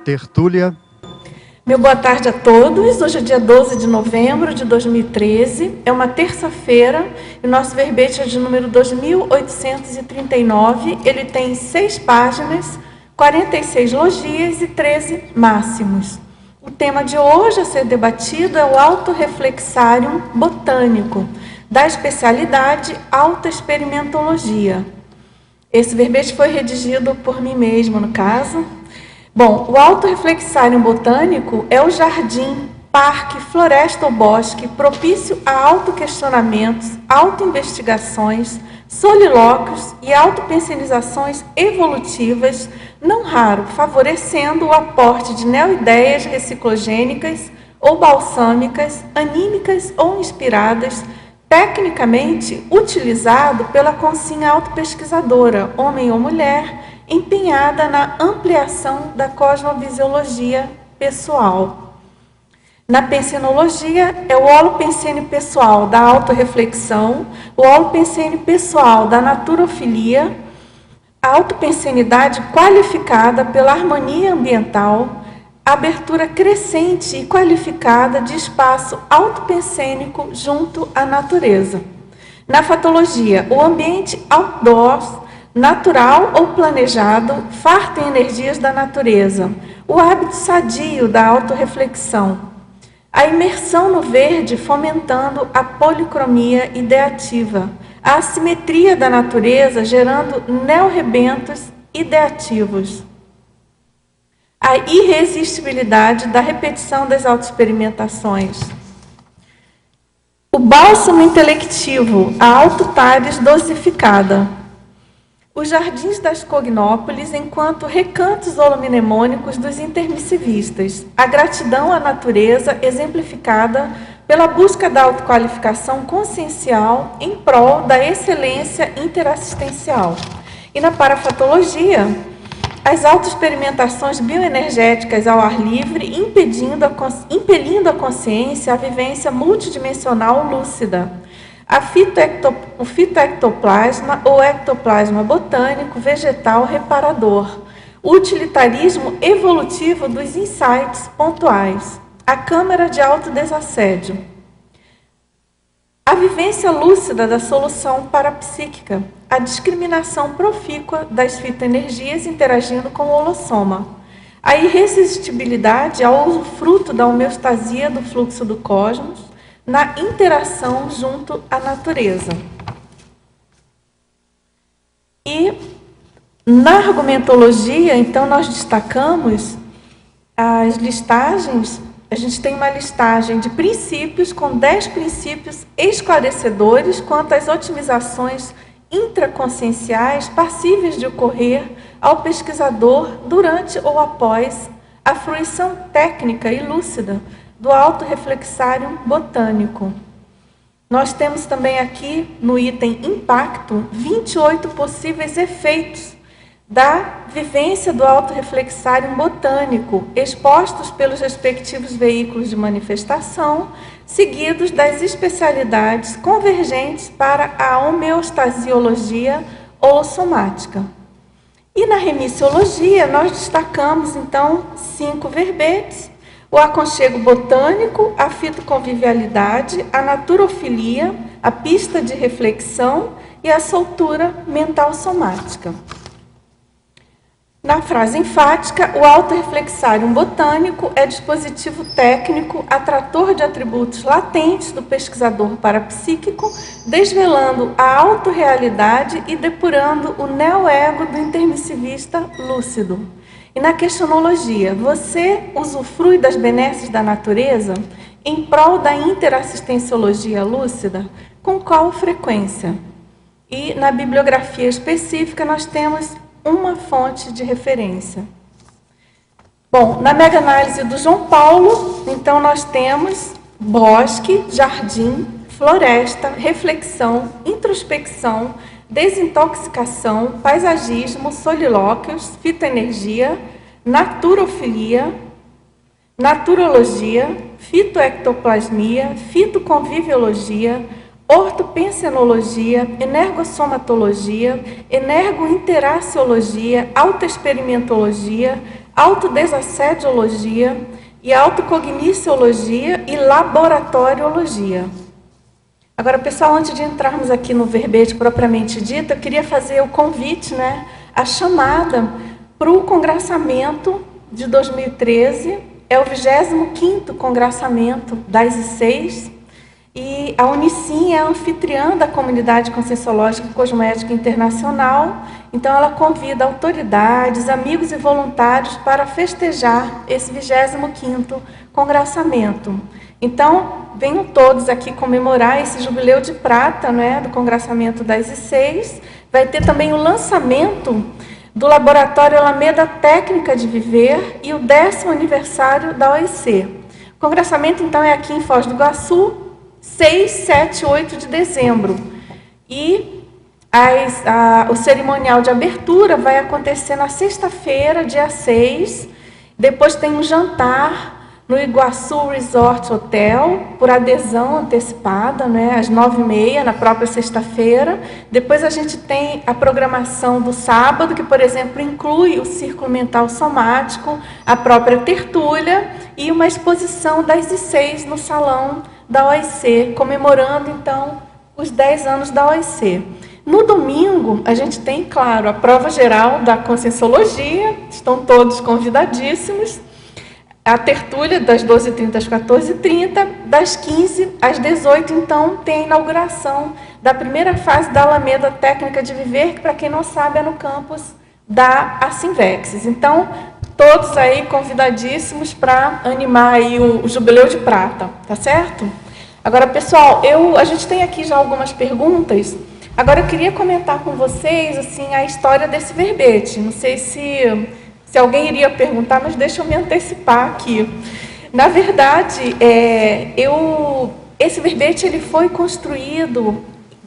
tertúlia. Meu boa tarde a todos. Hoje é dia 12 de novembro de 2013, é uma terça-feira e o nosso verbete é de número 2839. Ele tem 6 páginas, 46 logias e 13 máximos. O tema de hoje a ser debatido é o autorreflexarium botânico, da especialidade autoexperimentologia. Esse verbete foi redigido por mim mesmo, no caso. Bom, o autorreflexarium botânico é o jardim, parque, floresta ou bosque propício a autoquestionamentos, autoinvestigações, solilóquios e autopensionizações evolutivas, não raro favorecendo o aporte de neoideias reciclogênicas ou balsâmicas, anímicas ou inspiradas, tecnicamente utilizado pela consciência autopesquisadora, homem ou mulher, empenhada na ampliação da cosmovisiologia pessoal. Na pensenologia, é o holopensene pessoal da autorreflexão, o holopensene pessoal da naturofilia, a autopensenidade qualificada pela harmonia ambiental, a abertura crescente e qualificada de espaço autopensênico junto à natureza. Na fatologia, o ambiente outdoor, natural ou planejado, farto em energias da natureza, o hábito sadio da autorreflexão, a imersão no verde fomentando a policromia ideativa, a assimetria da natureza gerando neorrebentos ideativos, a irresistibilidade da repetição das autoexperimentações, o bálsamo intelectivo, a autotares dosificada, os jardins das cognópolis enquanto recantos holomnemônicos dos intermissivistas, a gratidão à natureza exemplificada pela busca da autoqualificação consciencial em prol da excelência interassistencial. E na parafatologia, as autoexperimentações bioenergéticas ao ar livre, impelindo a consciência à vivência multidimensional lúcida, o fitoectoplasma ou ectoplasma botânico vegetal reparador, o utilitarismo evolutivo dos insights pontuais, a câmara de autodesassédio, a vivência lúcida da solução parapsíquica, a discriminação profícua das fitoenergias interagindo com o holossoma, a irresistibilidade ao usufruto da homeostasia do fluxo do cosmos, na interação junto à natureza. E na argumentologia, então, nós destacamos as listagens. A gente tem uma listagem de princípios com 10 princípios esclarecedores quanto às otimizações intraconscienciais passíveis de ocorrer ao pesquisador durante ou após a fruição técnica e lúcida do autorreflexarium botânico. Nós temos também aqui, no item impacto, 28 possíveis efeitos da vivência do autorreflexarium botânico, expostos pelos respectivos veículos de manifestação, seguidos das especialidades convergentes para a homeostasiologia holossomática. E na remissiologia, nós destacamos, então, 5 verbetes: o aconchego botânico, a fitoconvivialidade, a naturofilia, a pista de reflexão e a soltura mental somática. Na frase enfática, o autorreflexarium botânico é dispositivo técnico atrator de atributos latentes do pesquisador parapsíquico, desvelando a autorrealidade e depurando o neo-ego do intermissivista lúcido. E na questionologia, você usufrui das benesses da natureza em prol da interassistenciologia lúcida? Com qual frequência? E na bibliografia específica, nós temos uma fonte de referência. Bom, na mega-análise do João Paulo, então nós temos bosque, jardim, floresta, reflexão, introspecção, desintoxicação, paisagismo, solilóquios, fitoenergia, naturofilia, naturologia, fitoectoplasmia, fitoconviviologia, ortopensenologia, energossomatologia, energointeraciologia, autoexperimentologia, autodesassediologia e autocogniciologia e laboratoriologia. Agora, pessoal, antes de entrarmos aqui no verbete propriamente dito, eu queria fazer o convite, né, a chamada para o congressamento de 2013, é o 25º congressamento das ICES, e a Unicim é a anfitriã da Comunidade Conscienciológica Cosmética Internacional, então ela convida autoridades, amigos e voluntários para festejar esse 25º congressamento. Então, venham todos aqui comemorar esse jubileu de prata, né, do congressamento das ICES. Vai ter também o lançamento do Laboratório Alameda Técnica de Viver e o 10º aniversário da OIC. O congressamento, então, é aqui em Foz do Iguaçu, 6, 7 e 8 de dezembro. E o cerimonial de abertura vai acontecer na sexta-feira, dia 6. Depois tem um jantar no Iguaçu Resort Hotel, por adesão antecipada, né, às 9h30, na própria sexta-feira. Depois a gente tem a programação do sábado, que, por exemplo, inclui o Círculo Mental Somático, a própria tertúlia e uma exposição das ICES no salão da OIC, comemorando, então, os 10 anos da OIC. No domingo, a gente tem, claro, a prova geral da Conscienciologia, estão todos convidadíssimos. A tertúlia das 12h30 às 14h30, das 15 às 18h, então, tem a inauguração da primeira fase da Alameda Técnica de Viver, que, para quem não sabe, é no campus da Assinvexes. Então, todos aí convidadíssimos para animar aí o Jubileu de Prata, tá certo? Agora, pessoal, a gente tem aqui já algumas perguntas. Agora, eu queria comentar com vocês, assim, a história desse verbete. Não sei se alguém iria perguntar, mas deixa eu me antecipar aqui. Na verdade, esse verbete ele foi construído,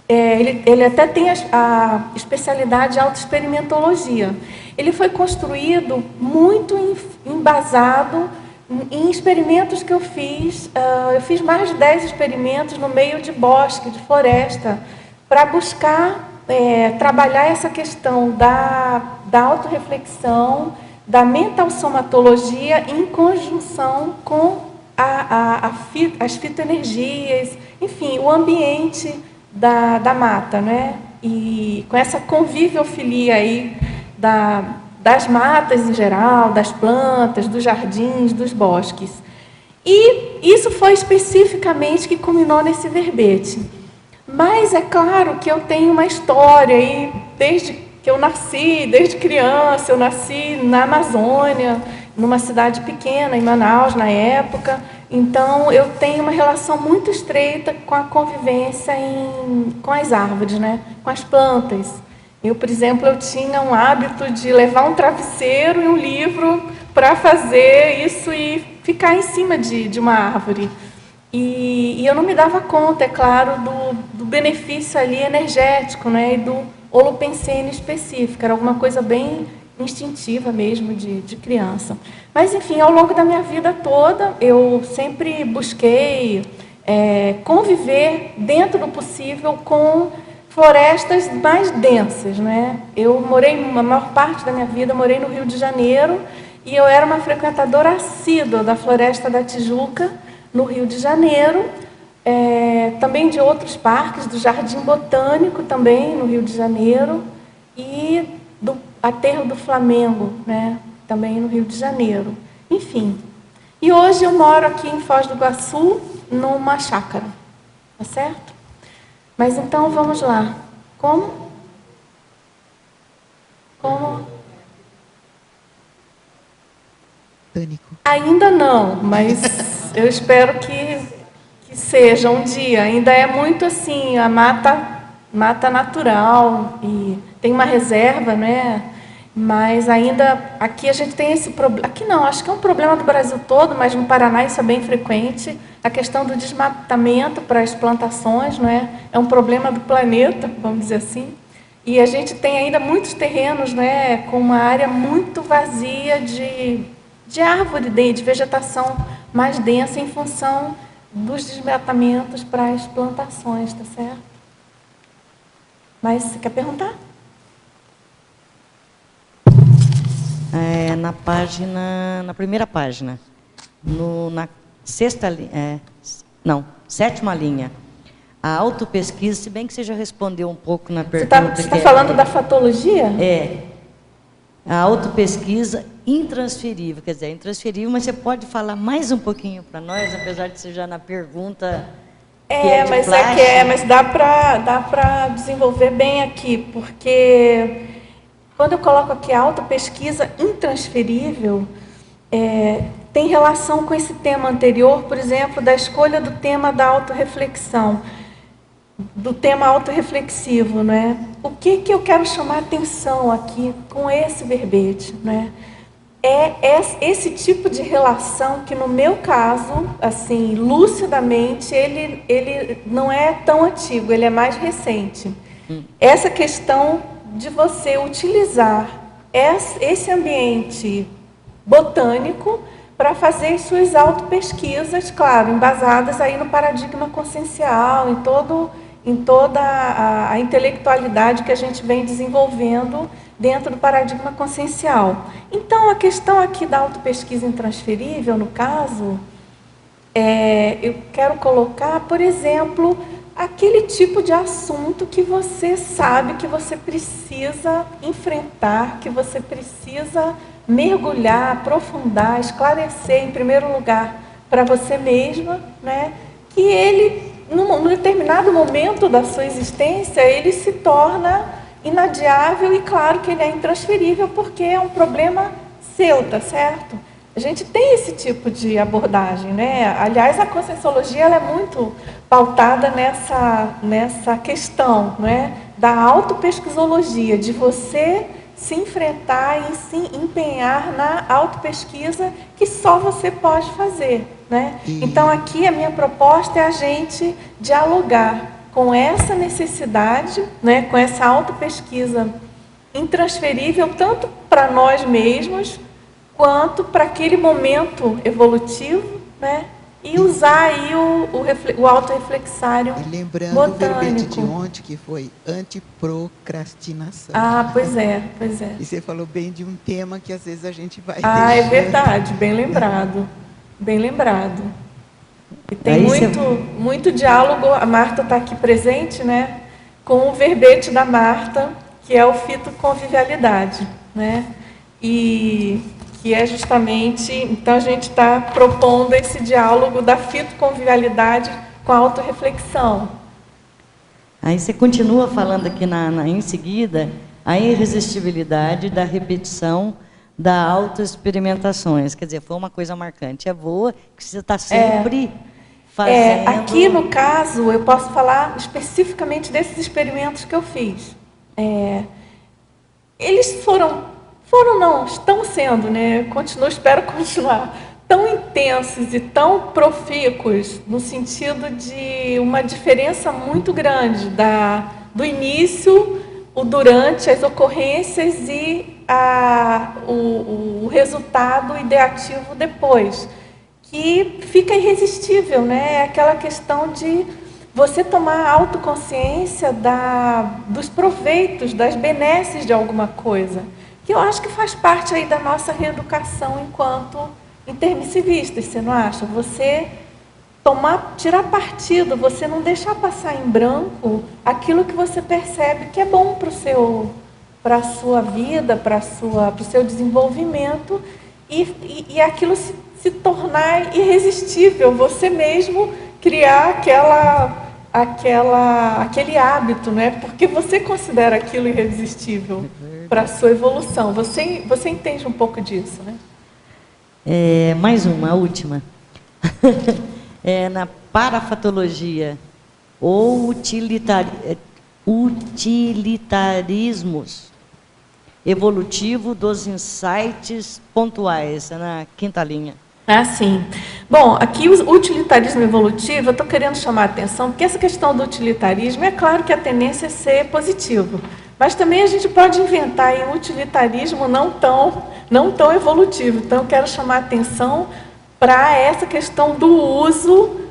ele até tem a especialidade de autoexperimentologia. Ele foi construído muito embasado em experimentos que eu fiz. Eu fiz mais de 10 experimentos no meio de bosque, de floresta, para buscar trabalhar essa questão da autorreflexão, da mental somatologia em conjunção com as fitoenergias, enfim, o ambiente da mata, né? E com essa conviviofilia aí das matas em geral, das plantas, dos jardins, dos bosques. E isso foi especificamente que culminou nesse verbete. Mas é claro que eu tenho uma história aí, desde que eu nasci, desde criança, eu nasci na Amazônia, numa cidade pequena, em Manaus, na época. Então, eu tenho uma relação muito estreita com a convivência com as árvores, né? Com as plantas. Eu, por exemplo, eu tinha um hábito de levar um travesseiro e um livro para fazer isso e ficar em cima de uma árvore. E eu não me dava conta, é claro, do benefício ali energético, né? E do holopensene específico, era alguma coisa bem instintiva mesmo de criança. Mas, enfim, ao longo da minha vida toda, eu sempre busquei conviver, dentro do possível, com florestas mais densas, né? Eu morei, a maior parte da minha vida, morei no Rio de Janeiro, e eu era uma frequentadora assídua da Floresta da Tijuca, no Rio de Janeiro, também de outros parques, do Jardim Botânico também, no Rio de Janeiro, e do Aterro do Flamengo, né, também no Rio de Janeiro. Enfim, e hoje eu moro aqui em Foz do Iguaçu, numa chácara, tá certo? Mas então, vamos lá. Como? Tânico. Ainda não, mas eu espero que seja um dia. Ainda é muito assim, a mata natural, e tem uma reserva, né? Mas ainda aqui a gente tem esse problema. Aqui não, acho que é um problema do Brasil todo, mas no Paraná isso é bem frequente. A questão do desmatamento para as plantações, não é? É um problema do planeta, vamos dizer assim. E a gente tem ainda muitos terrenos, né, com uma área muito vazia de árvore, de vegetação mais densa em função dos desmatamentos para as plantações, tá certo? Mas você quer perguntar? Na primeira página, na sétima linha. A autopesquisa, se bem que você já respondeu um pouco na pergunta. Você está falando da fatologia? É. A autopesquisa intransferível, quer dizer, é intransferível, mas você pode falar mais um pouquinho para nós, apesar de ser já na pergunta. Mas dá para desenvolver bem aqui, porque quando eu coloco aqui a autopesquisa intransferível, tem relação com esse tema anterior, por exemplo, da escolha do tema da autorreflexão, do tema autorreflexivo, né? O que eu quero chamar a atenção aqui com esse verbete, né? É esse tipo de relação que, no meu caso, assim, lucidamente, ele não é tão antigo, ele é mais recente. Essa questão de você utilizar esse ambiente botânico para fazer suas autopesquisas, claro, embasadas aí no paradigma consciencial, em toda a intelectualidade que a gente vem desenvolvendo dentro do paradigma consciencial. Então, a questão aqui da autopesquisa intransferível, no caso, eu quero colocar, por exemplo, aquele tipo de assunto que você sabe que você precisa enfrentar, que você precisa mergulhar, aprofundar, esclarecer, em primeiro lugar, para você mesma, né? Que ele, num determinado momento da sua existência, ele se torna inadiável e, claro, que ele é intransferível, porque é um problema seu, tá certo? A gente tem esse tipo de abordagem, né? Aliás, a conscienciologia ela é muito pautada nessa questão, né? Da autopesquisologia, de você se enfrentar e se empenhar na autopesquisa que só você pode fazer, né? Então, aqui a minha proposta é a gente dialogar com essa necessidade, né? Com essa autopesquisa intransferível, tanto para nós mesmos, quanto para aquele momento evolutivo, né? E usar aí o autorreflexário botânico. E lembrando o verbete de ontem, que foi antiprocrastinação. Ah, pois é. E você falou bem de um tema que às vezes a gente vai deixando. É verdade, bem lembrado. Bem lembrado. E tem muito diálogo, a Marta está aqui presente, né? Com o verbete da Marta, que é o fitoconvivialidade, né? E que é justamente, então a gente está propondo esse diálogo da fitoconvivialidade com a autorreflexão. Aí você continua falando aqui em seguida, a irresistibilidade da repetição da autoexperimentações. Quer dizer, foi uma coisa marcante. É boa que você está sempre fazendo... Aqui, no caso, eu posso falar especificamente desses experimentos que eu fiz. Eles estão sendo, né? Espero continuar, tão intensos e tão profícuos, no sentido de uma diferença muito grande do início, o durante, as ocorrências e o resultado ideativo depois, que fica irresistível, né? É aquela questão de você tomar autoconsciência dos proveitos, das benesses de alguma coisa, que eu acho que faz parte aí da nossa reeducação enquanto intermissivistas, você não acha? Você tirar partido, você não deixar passar em branco aquilo que você percebe que é bom para a sua vida, para o seu desenvolvimento, e aquilo se tornar irresistível, você mesmo criar aquele hábito, né? Porque você considera aquilo irresistível para a sua evolução. Você entende um pouco disso, né? Mais uma, a última. Na parafatologia ou utilitarismos evolutivo dos insights pontuais, na quinta linha. Sim. Bom, aqui o utilitarismo evolutivo, eu estou querendo chamar a atenção, porque essa questão do utilitarismo, é claro que a tendência é ser positivo, mas também a gente pode inventar aí um utilitarismo não tão evolutivo. Então, eu quero chamar a atenção para essa questão do uso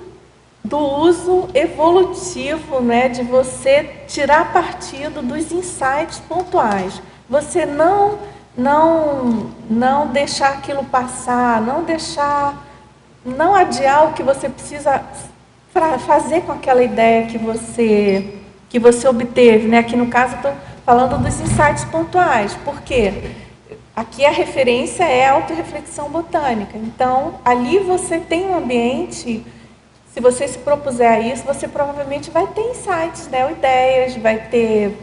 evolutivo, né, de você tirar partido dos insights pontuais. Você não não deixar aquilo passar, não adiar o que você precisa fazer com aquela ideia que você obteve, né? Aqui no caso eu estou falando dos insights pontuais, porque aqui a referência é a autorreflexão botânica. Então, ali você tem um ambiente, se você se propuser a isso, você provavelmente vai ter insights, né? Ou ideias, vai ter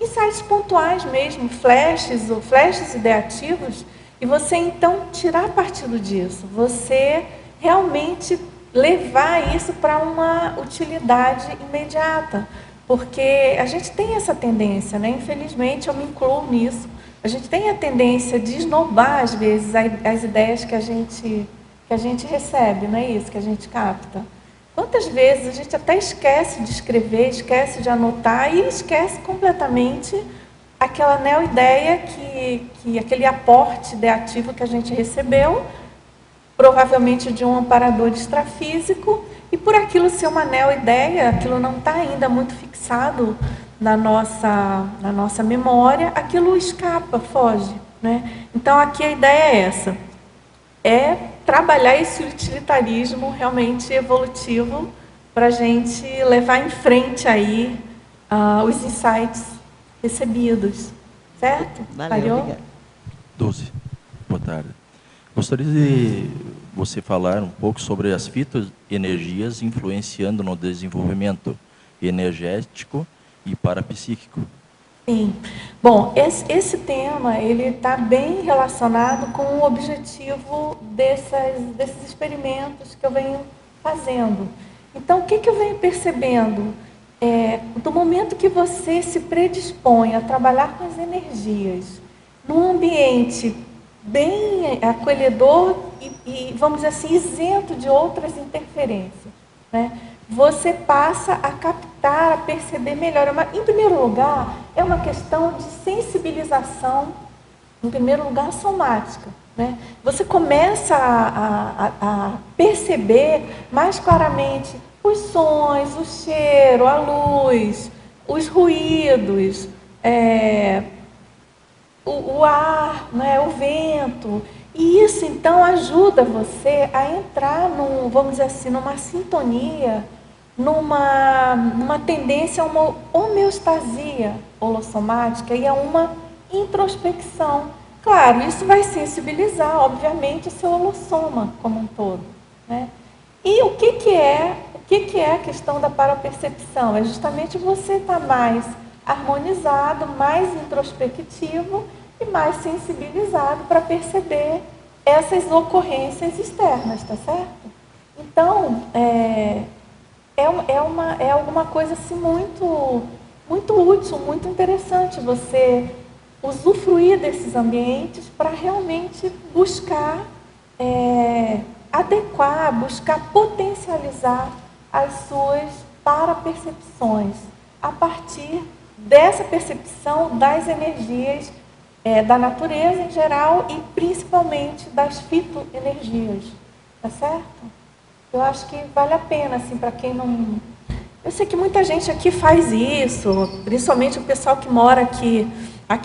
insights pontuais mesmo, flashes ideativos, e você então tirar partido disso, você realmente levar isso para uma utilidade imediata, porque a gente tem essa tendência, né? Infelizmente eu me incluo nisso, a gente tem a tendência de esnobar às vezes as ideias que a gente recebe, não é isso, que a gente capta. Quantas vezes a gente até esquece de escrever, esquece de anotar e esquece completamente aquela neo-ideia, que aquele aporte ideativo que a gente recebeu, provavelmente de um amparador extrafísico, e por aquilo ser uma neo-ideia, aquilo não está ainda muito fixado na nossa memória, aquilo escapa, foge, né? Então aqui a ideia é essa, é trabalhar esse utilitarismo realmente evolutivo para a gente levar em frente aí os insights recebidos, certo? Valeu, obrigada. 12. Boa tarde. Gostaria de você falar um pouco sobre as fitoenergias influenciando no desenvolvimento energético e parapsíquico. Sim. Bom, esse tema ele está bem relacionado com o objetivo desses experimentos que eu venho fazendo. Então, o que eu venho percebendo? Do momento que você se predispõe a trabalhar com as energias, num ambiente bem acolhedor e, vamos dizer assim, isento de outras interferências, né? Você passa a captar, a perceber melhor. Em primeiro lugar, é uma questão de sensibilização, em primeiro lugar, somática, né? Você começa a perceber mais claramente os sons, o cheiro, a luz, os ruídos, o ar, né, o vento. E isso, então, ajuda você a entrar, vamos dizer assim, numa sintonia, numa tendência a uma homeostasia holossomática e a uma introspecção. Claro, isso vai sensibilizar, obviamente, o seu holossoma como um todo, né? E o que é a questão da parapercepção? É justamente você estar mais harmonizado, mais introspectivo e mais sensibilizado para perceber essas ocorrências externas, tá certo? Então, é alguma coisa assim muito, muito útil, muito interessante você usufruir desses ambientes para realmente buscar adequar, buscar potencializar as suas parapercepções a partir dessa percepção das energias da natureza em geral e principalmente das fitoenergias, tá certo? Eu acho que vale a pena, assim, para quem não... Eu sei que muita gente aqui faz isso, principalmente o pessoal que mora aqui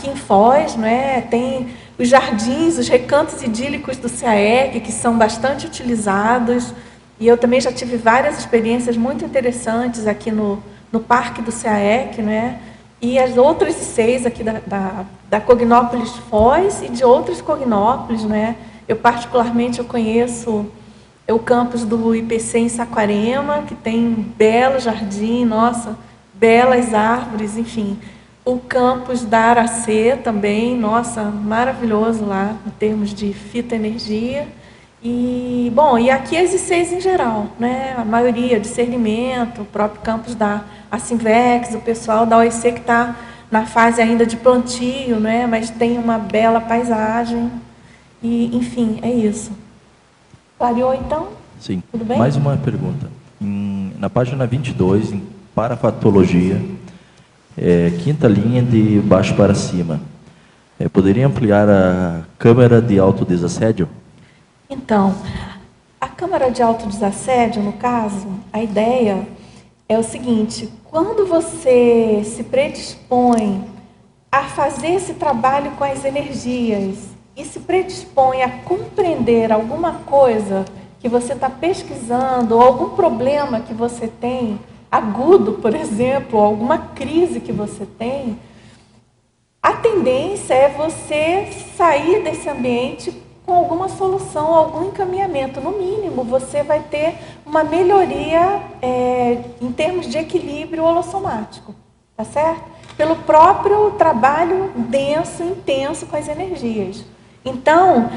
em Foz, não é? Tem os jardins, os recantos idílicos do CAEC, que são bastante utilizados, e eu também já tive várias experiências muito interessantes aqui no Parque do CAEC, né? E as outras 6 aqui da Cognópolis Foz e de outras Cognópolis, né? Eu particularmente conheço o campus do IPC em Saquarema, que tem um belo jardim, nossa, belas árvores, enfim. O campus da Aracê também, nossa, maravilhoso lá, em termos de fitoenergia. E, bom, e aqui as ICs em geral, né? A maioria, discernimento, o próprio campus da Asimvex, o pessoal da OEC que está na fase ainda de plantio, né? Mas tem uma bela paisagem. E, enfim, é isso. Clareou, então? Sim. Tudo bem? Mais uma pergunta. Na página 22, em parafatologia, quinta linha de baixo para cima, poderia ampliar a câmara de autodesassédio? Então, a câmara de autodesassédio, no caso, a ideia é o seguinte: quando você se predispõe a fazer esse trabalho com as energias e se predispõe a compreender alguma coisa que você está pesquisando, ou algum problema que você tem, agudo, por exemplo, ou alguma crise que você tem, a tendência é você sair desse ambiente com alguma solução, algum encaminhamento. No mínimo, você vai ter uma melhoria em termos de equilíbrio holossomático, tá certo? Pelo próprio trabalho denso, intenso com as energias. Então,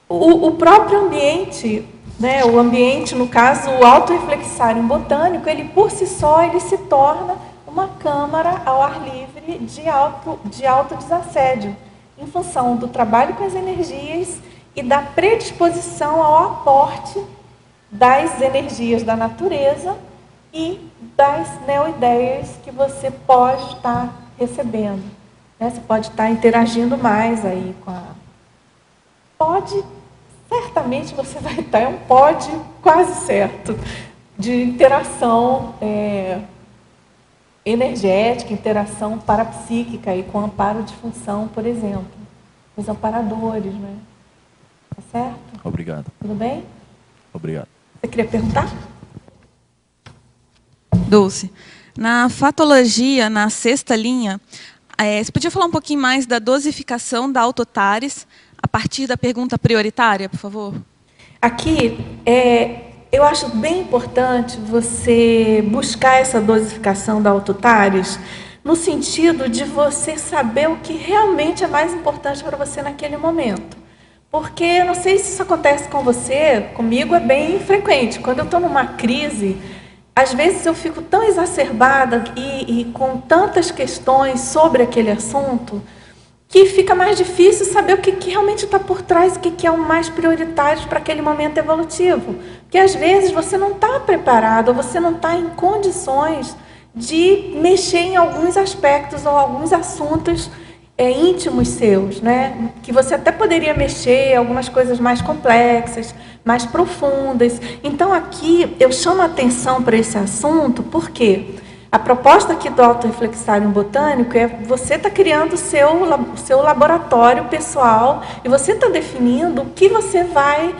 o próprio ambiente, né, o ambiente, no caso, o autorreflexário botânico, ele por si só, ele se torna uma câmara ao ar livre de autodesassédio, em função do trabalho com as energias e da predisposição ao aporte das energias da natureza e das neoideias que você pode estar recebendo. Né? Você pode estar interagindo mais aí com a... Certamente você vai estar, pode quase certo, de interação energética, interação parapsíquica e com amparo de função, por exemplo. Os amparadores, né? Tá certo? Obrigado. Tudo bem? Obrigado. Você queria perguntar? Dulce, na fatologia, na 6ª linha, você podia falar um pouquinho mais da dosificação da autotares a partir da pergunta prioritária, por favor? Aqui, eu acho bem importante você buscar essa dosificação da autotares no sentido de você saber o que realmente é mais importante para você naquele momento. Porque, eu não sei se isso acontece com você, comigo é bem frequente. Quando eu estou numa crise, às vezes eu fico tão exacerbada e com tantas questões sobre aquele assunto, que fica mais difícil saber o que realmente está por trás, o que é o mais prioritário para aquele momento evolutivo. Porque, às vezes, você não está preparado, ou você não está em condições de mexer em alguns aspectos ou alguns assuntos íntimos seus, né? Que você até poderia mexer em algumas coisas mais complexas, mais profundas. Então, aqui, eu chamo a atenção para esse assunto, porque a proposta aqui do autorreflexário botânico é você está criando o seu laboratório pessoal e você está definindo o que você vai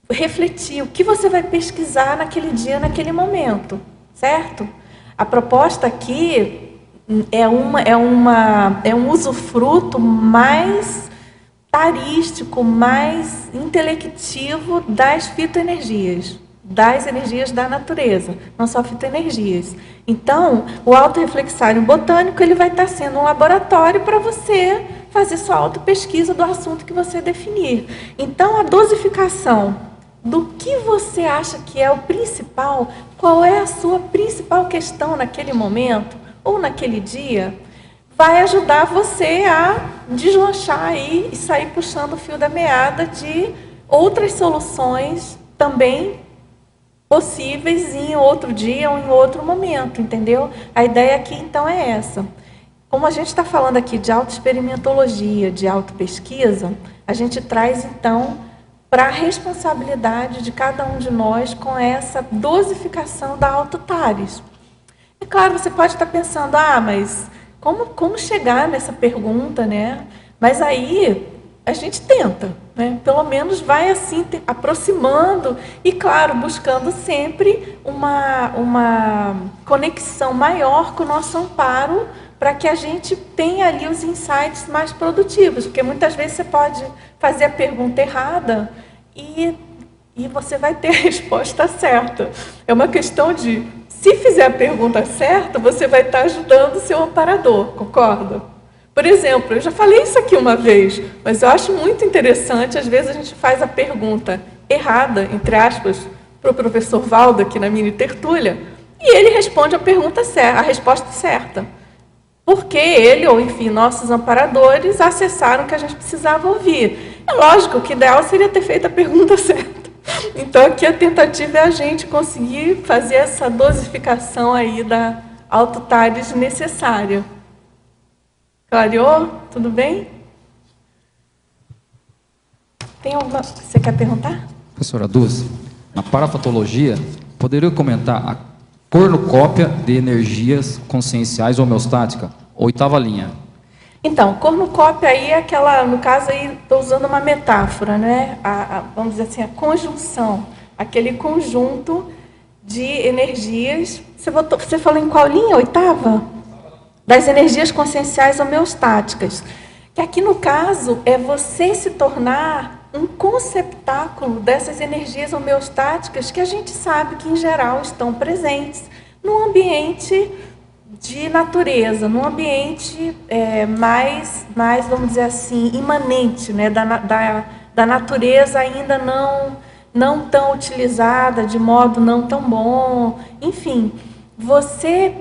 refletir, o que você vai pesquisar naquele dia, naquele momento, certo? A proposta aqui é um usufruto mais tarístico, mais intelectivo das fitoenergias, das energias da natureza, não só fitoenergias. Então, o autorreflexário botânico ele vai estar sendo um laboratório para você fazer sua autopesquisa do assunto que você definir. Então, a dosificação do que você acha que é o principal, qual é a sua principal questão naquele momento ou naquele dia, vai ajudar você a deslanchar aí e sair puxando o fio da meada de outras soluções também possíveis em outro dia ou em outro momento, entendeu? A ideia aqui, então, é essa. Como a gente está falando aqui de autoexperimentologia, de autopesquisa, a gente traz, então, para a responsabilidade de cada um de nós com essa dosificação da autotares. É claro, você pode estar pensando, mas como chegar nessa pergunta, né? Mas aí a gente tenta, né? Pelo menos vai assim aproximando e, claro, buscando sempre uma conexão maior com o nosso amparo para que a gente tenha ali os insights mais produtivos, porque muitas vezes você pode fazer a pergunta errada e você vai ter a resposta certa. É uma questão de, se fizer a pergunta certa, você vai estar ajudando o seu amparador, concorda? Por exemplo, eu já falei isso aqui uma vez, mas eu acho muito interessante, às vezes a gente faz a pergunta errada, entre aspas, para o professor Valdo, aqui na mini tertúlia, e ele responde a resposta certa. Porque ele, ou enfim, nossos amparadores, acessaram o que a gente precisava ouvir. É lógico que o ideal seria ter feito a pergunta certa. Então, aqui a tentativa é a gente conseguir fazer essa dosificação aí da autotares necessária. Clareou? Tudo bem? Tem alguma... Você quer perguntar? Professora Dulce, na parafatologia, poderia comentar a cornucópia de energias conscienciais homeostáticas? 8ª linha. Então, cornucópia aí é aquela, no caso aí, estou usando uma metáfora, né? Vamos dizer assim, a conjunção, aquele conjunto de energias. Você falou em qual linha? 8ª? Das energias conscienciais homeostáticas. Que aqui, no caso, é você se tornar um conceptáculo dessas energias homeostáticas que a gente sabe que, em geral, estão presentes no ambiente de natureza, num ambiente mais, vamos dizer assim, imanente, né, da natureza ainda não tão utilizada, de modo não tão bom. Enfim, você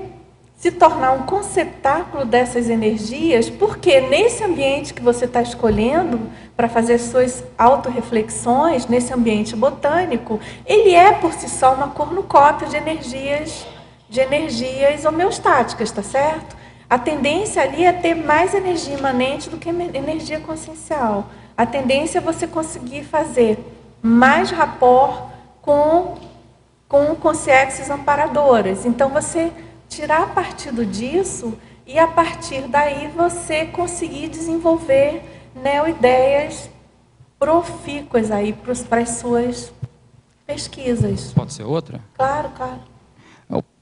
se tornar um conceptáculo dessas energias, porque nesse ambiente que você está escolhendo para fazer suas autorreflexões, nesse ambiente botânico, ele é por si só uma cornucópia de energias homeostáticas, tá certo? A tendência ali é ter mais energia imanente do que energia consciencial. A tendência é você conseguir fazer mais rapport com consciências amparadoras. Então, você tirar partido disso e, a partir daí, você conseguir desenvolver neo-ideias profícuas aí para as suas pesquisas. Pode ser outra? Claro, claro.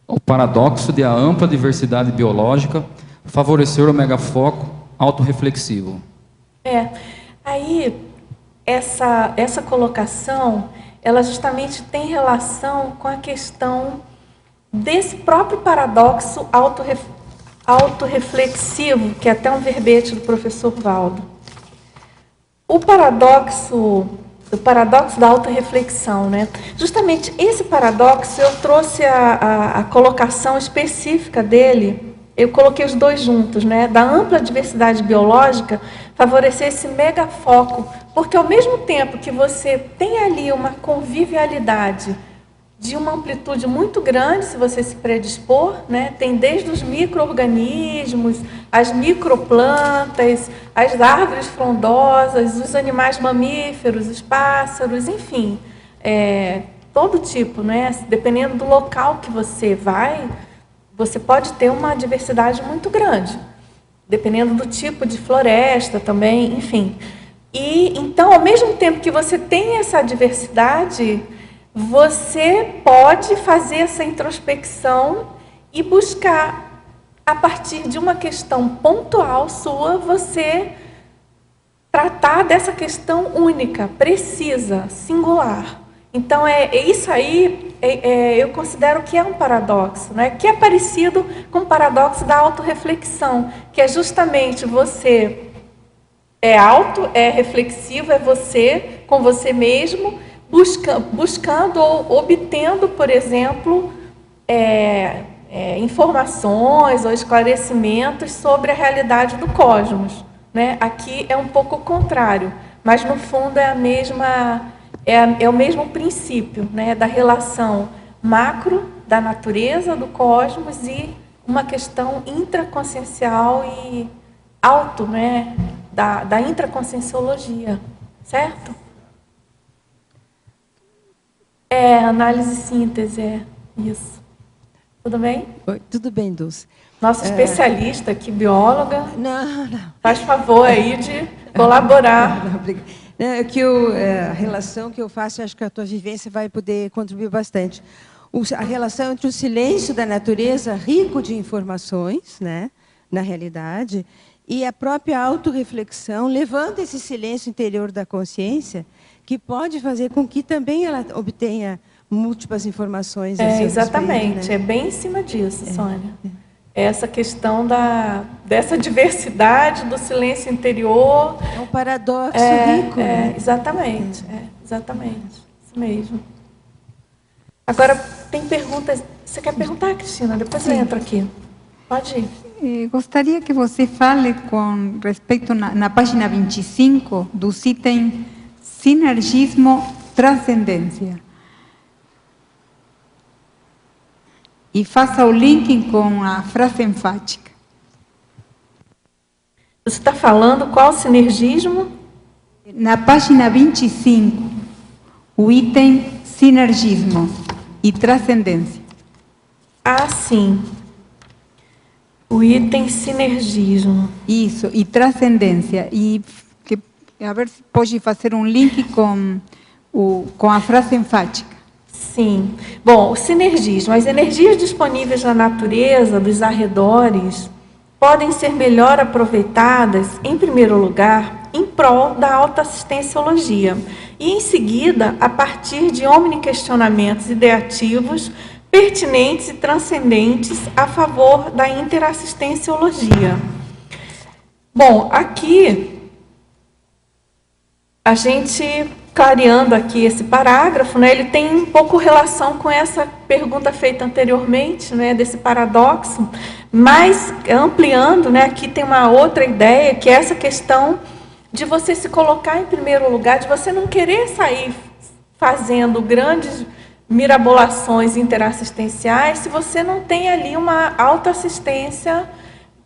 O paradoxo de a ampla diversidade biológica favorecer o megafoco autorreflexivo. Aí essa colocação, ela justamente tem relação com a questão desse próprio paradoxo autorreflexivo, que é até um verbete do professor Valdo. O paradoxo da autorreflexão, né? Justamente esse paradoxo, eu trouxe a colocação específica dele, eu coloquei os dois juntos, né? Da ampla diversidade biológica, favorecer esse megafoco, porque ao mesmo tempo que você tem ali uma convivialidade de uma amplitude muito grande, se você se predispor, né? Tem desde os micro-organismos, as microplantas, as árvores frondosas, os animais mamíferos, os pássaros, enfim, todo tipo, né? Dependendo do local que você vai, você pode ter uma diversidade muito grande, dependendo do tipo de floresta também, enfim. E então, ao mesmo tempo que você tem essa diversidade, você pode fazer essa introspecção e buscar, a partir de uma questão pontual sua, você tratar dessa questão única, precisa, singular. Então, isso aí, eu considero que é um paradoxo, né? Que é parecido com o paradoxo da autorreflexão, que é justamente você é reflexivo, é você com você mesmo, buscando ou obtendo, por exemplo, informações ou esclarecimentos sobre a realidade do cosmos, né? Aqui é um pouco o contrário, mas no fundo é o mesmo princípio, né? Da relação macro da natureza, do cosmos, e uma questão intraconsciencial e auto, né? Da intraconscienciologia, certo? Análise e síntese, isso. Tudo bem? Oi, tudo bem, Dulce. Nossa especialista aqui, bióloga. Não. Faz favor aí de colaborar. Não, obrigada. É que a relação que eu faço, acho que a tua vivência vai poder contribuir bastante. A relação entre o silêncio da natureza, rico de informações, né, na realidade, e a própria autorreflexão, levando esse silêncio interior da consciência, que pode fazer com que também ela obtenha múltiplas informações. Exatamente, respeito, né? é bem em cima disso, Sônia. Essa questão dessa diversidade do silêncio interior. É um paradoxo rico. Né? Exatamente, isso mesmo. Agora, tem perguntas. Você quer perguntar, Cristina? Depois eu entro aqui. Pode ir. Gostaria que você fale com respeito na página 25 do item Sinergismo Transcendência. E faça o link com a frase enfática. Você está falando qual sinergismo? Na página 25, o item Sinergismo e Transcendência. Ah, sim. O item sinergismo. Isso, e transcendência. E que, a ver se pode fazer um link com a frase enfática. Sim. Bom, o sinergismo. As energias disponíveis na natureza, dos arredores, podem ser melhor aproveitadas, em primeiro lugar, em prol da autoassistenciologia. E, em seguida, a partir de omniquestionamentos ideativos pertinentes e transcendentes a favor da interassistenciologia. Bom, aqui, a gente, clareando aqui esse parágrafo, né, ele tem um pouco relação com essa pergunta feita anteriormente, né, desse paradoxo, mas ampliando, né, aqui tem uma outra ideia, que é essa questão de você se colocar em primeiro lugar, de você não querer sair fazendo grandes mirabolações interassistenciais se você não tem ali uma autoassistência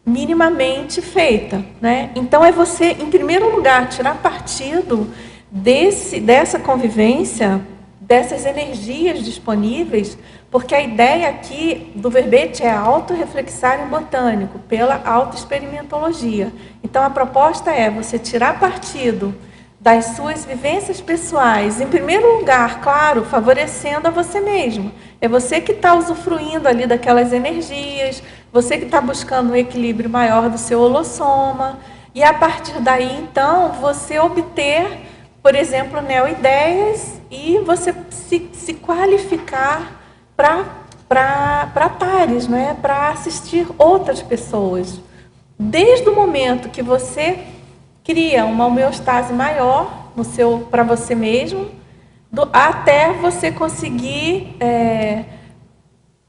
minimamente feita, né? Então, é você, em primeiro lugar, tirar partido dessa convivência, dessas energias disponíveis, porque a ideia aqui do verbete é autorreflexarium botânico, pela autoexperimentologia. Então, a proposta é você tirar partido das suas vivências pessoais, em primeiro lugar, claro, favorecendo a você mesmo. É você que está usufruindo ali daquelas energias, você que está buscando um equilíbrio maior do seu holossoma, e a partir daí, então, você obter, por exemplo, neoideias e você se qualificar para pares, não é? Para assistir outras pessoas. Desde o momento que você cria uma homeostase maior para você mesmo, até você conseguir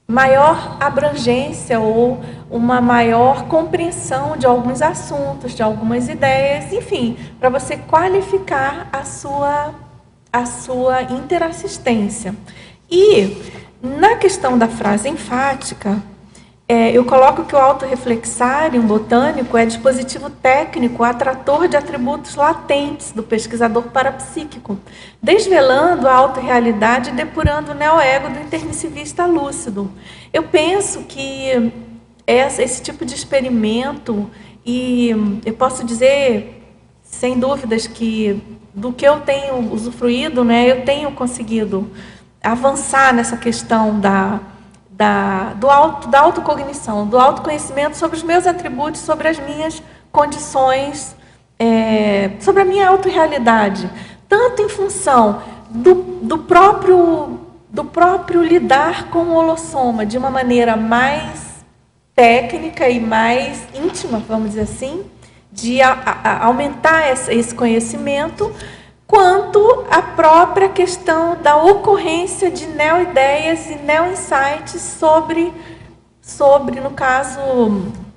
maior abrangência ou uma maior compreensão de alguns assuntos, de algumas ideias, enfim, para você qualificar a sua interassistência. E, na questão da frase enfática, eu coloco que o autorreflexarium botânico é dispositivo técnico atrator de atributos latentes do pesquisador parapsíquico, desvelando a autorrealidade e depurando o neoego do intermissivista lúcido. Eu penso que esse tipo de experimento, e eu posso dizer, sem dúvidas, que do que eu tenho usufruído, né, eu tenho conseguido avançar nessa questão da autocognição, do autoconhecimento sobre os meus atributos, sobre as minhas condições, sobre a minha autorrealidade, tanto em função do próprio lidar com o holossoma de uma maneira mais técnica e mais íntima, vamos dizer assim, de aumentar esse conhecimento, quanto a própria questão da ocorrência de neo-ideias e neo-insights sobre, no caso,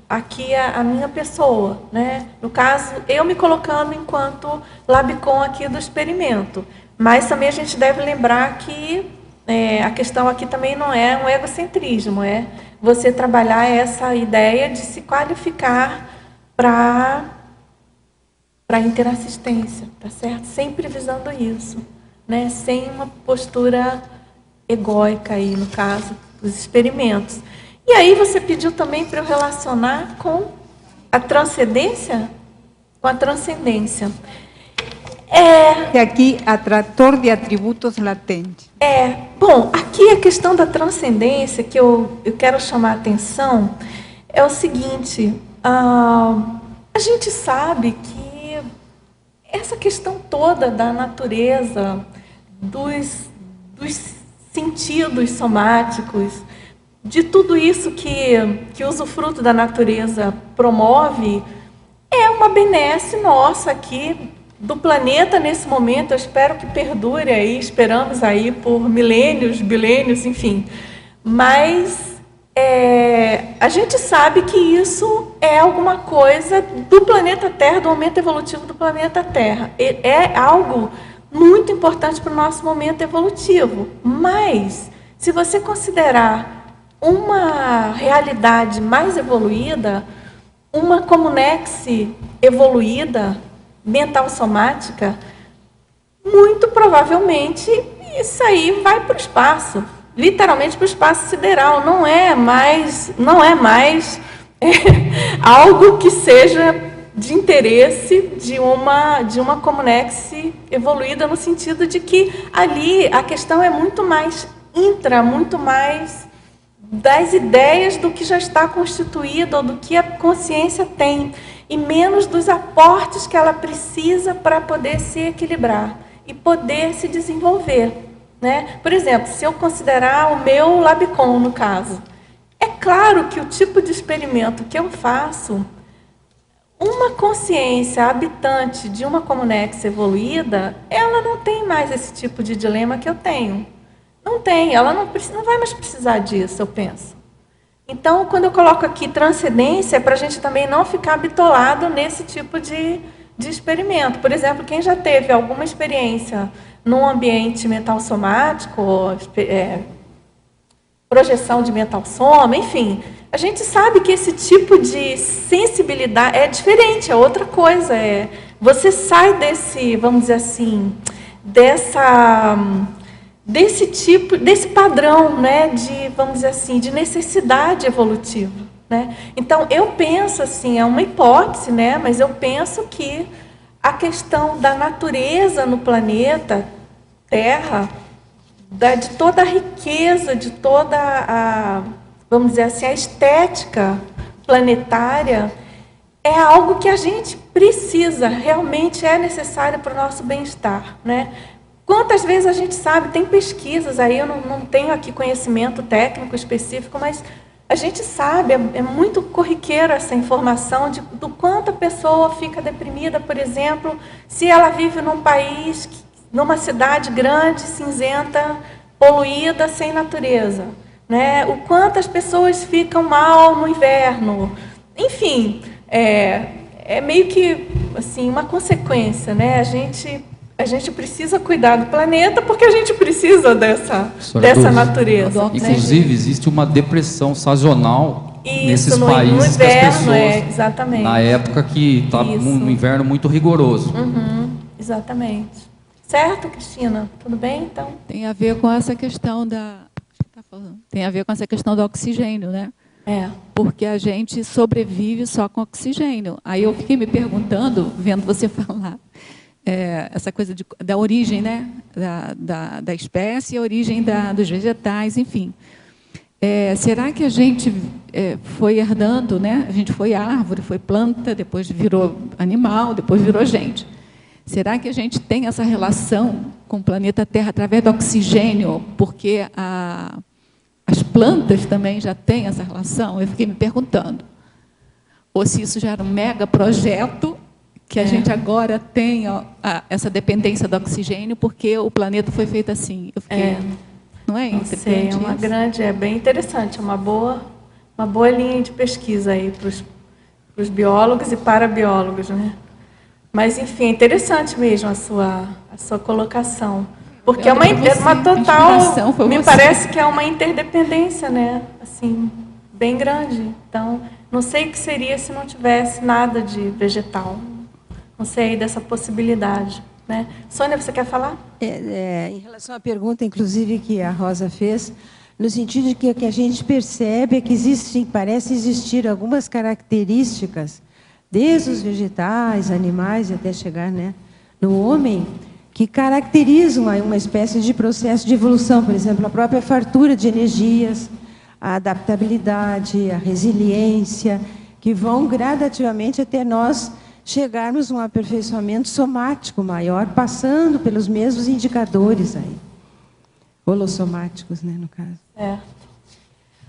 aqui a minha pessoa, né? No caso, eu me colocando enquanto labicon aqui do experimento. Mas também a gente deve lembrar que a questão aqui também não é um egocentrismo, é você trabalhar essa ideia de se qualificar para a interassistência, tá certo? Sempre visando isso, né? Sem uma postura egóica aí, no caso, dos experimentos. E aí você pediu também para eu relacionar com a transcendência? Com a transcendência. E aqui, atrator de atributos latentes. Bom, aqui a questão da transcendência que eu quero chamar a atenção é o seguinte, a gente sabe que essa questão toda da natureza, dos sentidos somáticos, de tudo isso que o usufruto da natureza promove, é uma benesse nossa aqui do planeta nesse momento. Eu espero que perdure aí, esperamos aí por milênios, bilênios, enfim. Mas a gente sabe que isso é alguma coisa do planeta Terra, do momento evolutivo do planeta Terra. É algo muito importante para o nosso momento evolutivo. Mas, se você considerar uma realidade mais evoluída, uma comunexe evoluída, mental somática, muito provavelmente isso aí vai para o espaço. Literalmente para o espaço sideral, não é mais algo que seja de interesse de uma comunex evoluída, no sentido de que ali a questão é muito mais muito mais das ideias do que já está constituído, ou do que a consciência tem, e menos dos aportes que ela precisa para poder se equilibrar e poder se desenvolver, né? Por exemplo, se eu considerar o meu Labicon, no caso, é claro que o tipo de experimento que eu faço, uma consciência habitante de uma comunex evoluída, ela não tem mais esse tipo de dilema que eu tenho. Não tem, ela não vai mais precisar disso, eu penso. Então, quando eu coloco aqui transcendência, é para a gente também não ficar bitolado nesse tipo de experimento. Por exemplo, quem já teve alguma experiência num ambiente mental somático, projeção de mental soma, enfim, a gente sabe que esse tipo de sensibilidade é diferente, é outra coisa. Você sai desse, vamos dizer assim, desse padrão, né, de, vamos dizer assim, de necessidade evolutiva, né? Então, eu penso assim, é uma hipótese, né, mas eu penso que a questão da natureza no planeta Terra, de toda a riqueza, de toda a, vamos dizer assim, a estética planetária, é algo que a gente precisa, realmente é necessário para o nosso bem-estar, né? Quantas vezes a gente sabe, tem pesquisas aí, eu não tenho aqui conhecimento técnico específico, mas a gente sabe, é muito corriqueira essa informação do quanto a pessoa fica deprimida, por exemplo, se ela vive num país, numa cidade grande, cinzenta, poluída, sem natureza, né? O quanto as pessoas ficam mal no inverno. Enfim, é meio que assim, uma consequência, né? A gente precisa cuidar do planeta porque a gente precisa dessa natureza. Inclusive, existe uma depressão sazonal nesses no países que as pessoas... exatamente. Na época que está um inverno muito rigoroso. Exatamente. Certo, Cristina? Tudo bem, então? Tem a ver com essa questão tem a ver com essa questão do oxigênio, né? Porque a gente sobrevive só com oxigênio. Aí eu fiquei me perguntando, vendo você falar, essa coisa da origem, né, da espécie, a origem dos vegetais, enfim. Será que a gente foi herdando, né? A gente foi árvore, foi planta, depois virou animal, depois virou gente. Será que a gente tem essa relação com o planeta Terra através do oxigênio, porque as plantas também já têm essa relação? Eu fiquei me perguntando. Ou se isso já era um mega projeto, que a gente agora tem essa dependência do oxigênio, porque o planeta foi feito assim. Eu fiquei, não é? Não sei, é bem interessante, é uma boa linha de pesquisa aí para os biólogos e para biólogos, né? Mas, enfim, é interessante mesmo a sua colocação. Porque é uma total... Me parece que é uma interdependência, né? Assim, bem grande. Então, não sei o que seria se não tivesse nada de vegetal. Não sei dessa possibilidade, né? Sônia, você quer falar? Em relação à pergunta, inclusive, que a Rosa fez, no sentido de que o que a gente percebe é que parece existir algumas características, desde os vegetais, animais, e até chegar, né, no homem, que caracterizam uma espécie de processo de evolução. Por exemplo, a própria fartura de energias, a adaptabilidade, a resiliência, que vão gradativamente até nós chegarmos a um aperfeiçoamento somático maior, passando pelos mesmos indicadores aí, holossomáticos, né, no caso.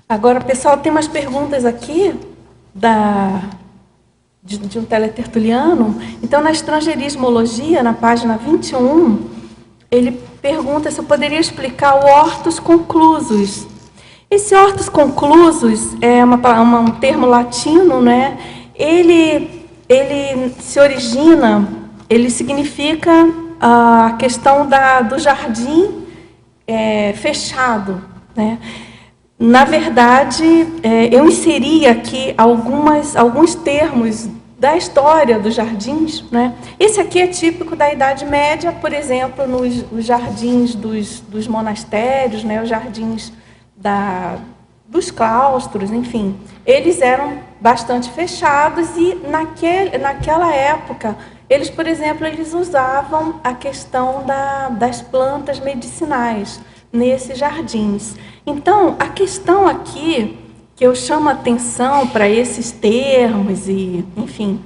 Agora, pessoal, tem umas perguntas aqui de um teletertuliano. Então, na Estrangeirismologia, na página 21, ele pergunta se eu poderia explicar o hortus conclusus. Esse hortus conclusus é um termo latino, né? Ele se origina, ele significa a questão do jardim fechado, né? Na verdade, eu inseri aqui alguns termos da história dos jardins, né? Esse aqui é típico da Idade Média, por exemplo, nos jardins dos monastérios, né? Os jardins dos claustros, enfim, eles eram bastante fechados e naquela época, eles, por exemplo, eles usavam a questão das plantas medicinais nesses jardins. Então, a questão aqui que eu chamo a atenção para esses termos e, enfim,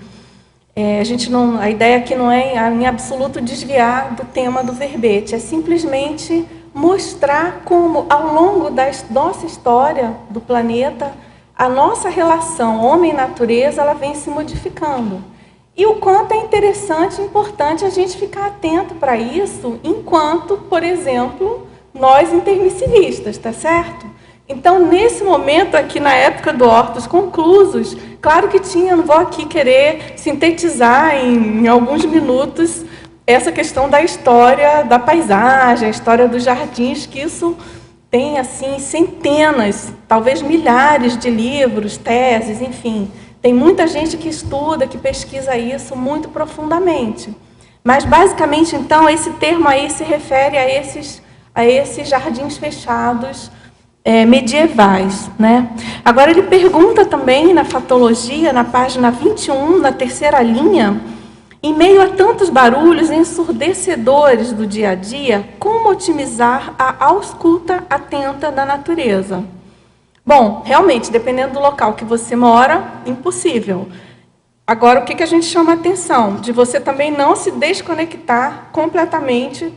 a ideia aqui não é em absoluto desviar do tema do verbete, é simplesmente mostrar como, ao longo da nossa história do planeta, a nossa relação homem-natureza ela vem se modificando. E o quanto é interessante e importante a gente ficar atento para isso, enquanto, por exemplo, nós intermissivistas, tá certo? Então, nesse momento aqui, na época do Hortos Conclusos, claro que tinha, não vou aqui querer sintetizar em alguns minutos essa questão da história da paisagem, a história dos jardins, que isso tem assim centenas, talvez milhares de livros, teses, enfim. Tem muita gente que estuda, que pesquisa isso muito profundamente. Mas, basicamente, então, esse termo aí se refere a esses jardins fechados medievais, né? Agora, ele pergunta também, na fatologia, na página 21, na terceira linha, em meio a tantos barulhos ensurdecedores do dia a dia, como otimizar a ausculta atenta da natureza? Bom, realmente, dependendo do local que você mora, impossível. Agora, o que a gente chama a atenção? De você também não se desconectar completamente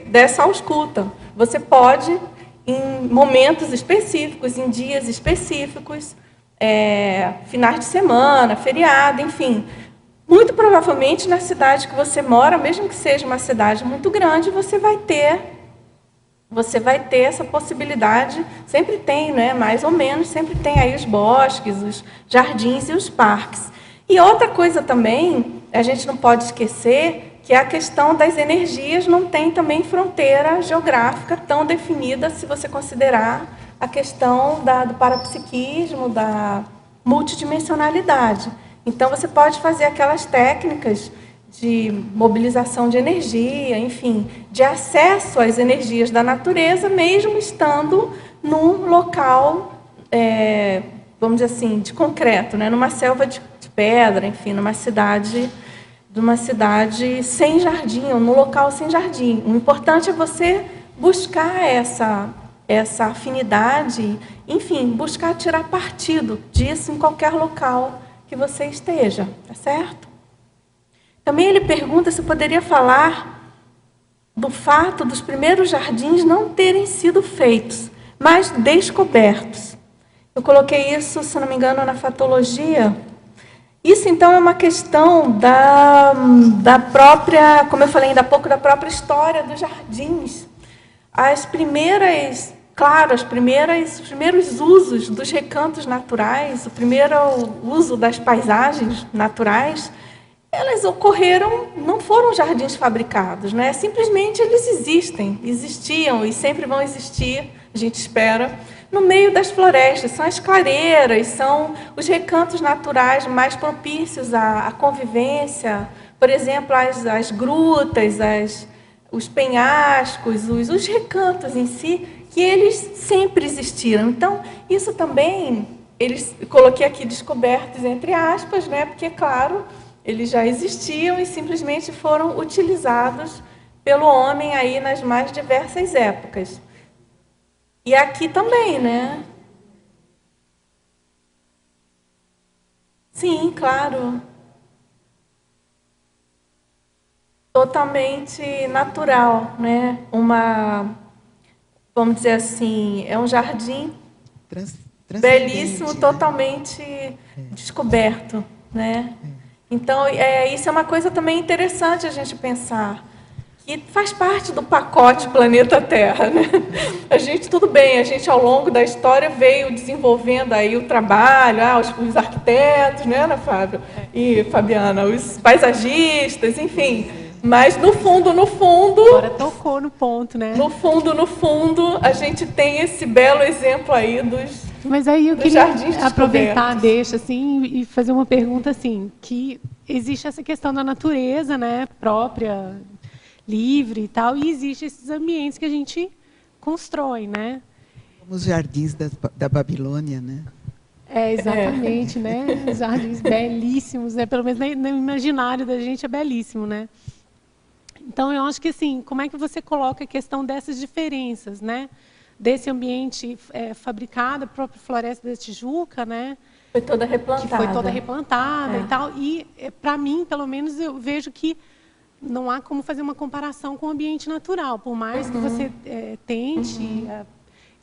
dessa ausculta. Você pode, em momentos específicos, em dias específicos, finais de semana, feriado, enfim. Muito provavelmente, na cidade que você mora, mesmo que seja uma cidade muito grande, você vai ter essa possibilidade, sempre tem, né, mais ou menos, sempre tem aí os bosques, os jardins e os parques. E outra coisa também, a gente não pode esquecer, que a questão das energias não tem também fronteira geográfica tão definida, se você considerar a questão do parapsiquismo, da multidimensionalidade. Então, você pode fazer aquelas técnicas de mobilização de energia, enfim, de acesso às energias da natureza, mesmo estando num local, vamos dizer assim, de concreto, né? Numa selva de pedra, enfim, numa cidade sem jardim, ou num local sem jardim. O importante é você buscar essa afinidade, enfim, buscar tirar partido disso em qualquer local que você esteja, tá certo? Também ele pergunta se poderia falar do fato dos primeiros jardins não terem sido feitos, mas descobertos. Eu coloquei isso, se não me engano, na fatologia. Isso, então, é uma questão da própria, como eu falei ainda há pouco, da própria história dos jardins. Os primeiros usos dos recantos naturais, o primeiro uso das paisagens naturais, elas ocorreram, não foram jardins fabricados, né? Simplesmente eles existiam e sempre vão existir, a gente espera, no meio das florestas. São as clareiras, são os recantos naturais mais propícios à convivência, por exemplo, as grutas, os penhascos, os recantos em si, que eles sempre existiram. Então, isso também, coloquei aqui descobertos entre aspas, né? Porque, claro, eles já existiam e simplesmente foram utilizados pelo homem aí nas mais diversas épocas. E aqui também, né? Sim, claro. Totalmente natural, né? Vamos dizer assim, é um jardim belíssimo, totalmente descoberto, né? Então, isso é uma coisa também interessante a gente pensar, que faz parte do pacote planeta Terra, né? A gente ao longo da história veio desenvolvendo aí o trabalho, os arquitetos, né, Ana Fábio? E Fabiana, os paisagistas, enfim. Mas no fundo, agora tocou no ponto, né? No fundo, a gente tem esse belo exemplo aí dos Mas aí eu queria aproveitar, deixa assim, e fazer uma pergunta assim, que existe essa questão da natureza, né, própria, livre e tal, e existe esses ambientes que a gente constrói, né? Como os jardins da Babilônia, né? Exatamente, né? Os jardins belíssimos, né? Pelo menos no imaginário da gente é belíssimo, né? Então, eu acho que, assim, como é que você coloca a questão dessas diferenças, né? Desse ambiente fabricado, a própria Floresta da Tijuca, né? Foi toda replantada. Que foi toda replantada e tal. E, para mim, pelo menos, eu vejo que não há como fazer uma comparação com o ambiente natural. Por mais que você tente,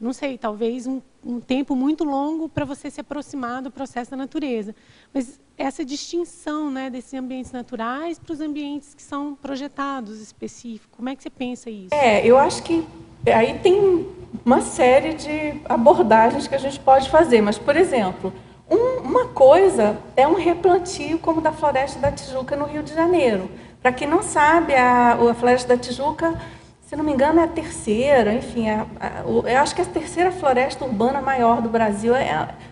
não sei, talvez um tempo muito longo para você se aproximar do processo da natureza. Mas essa distinção, né, desses ambientes naturais para os ambientes que são projetados específicos, como é que você pensa isso? Eu acho que aí tem uma série de abordagens que a gente pode fazer. Mas, por exemplo, uma coisa é um replantio como da Floresta da Tijuca no Rio de Janeiro. Para quem não sabe, a Floresta da Tijuca, se não me engano, é a terceira, enfim, eu acho que é a terceira floresta urbana maior do Brasil.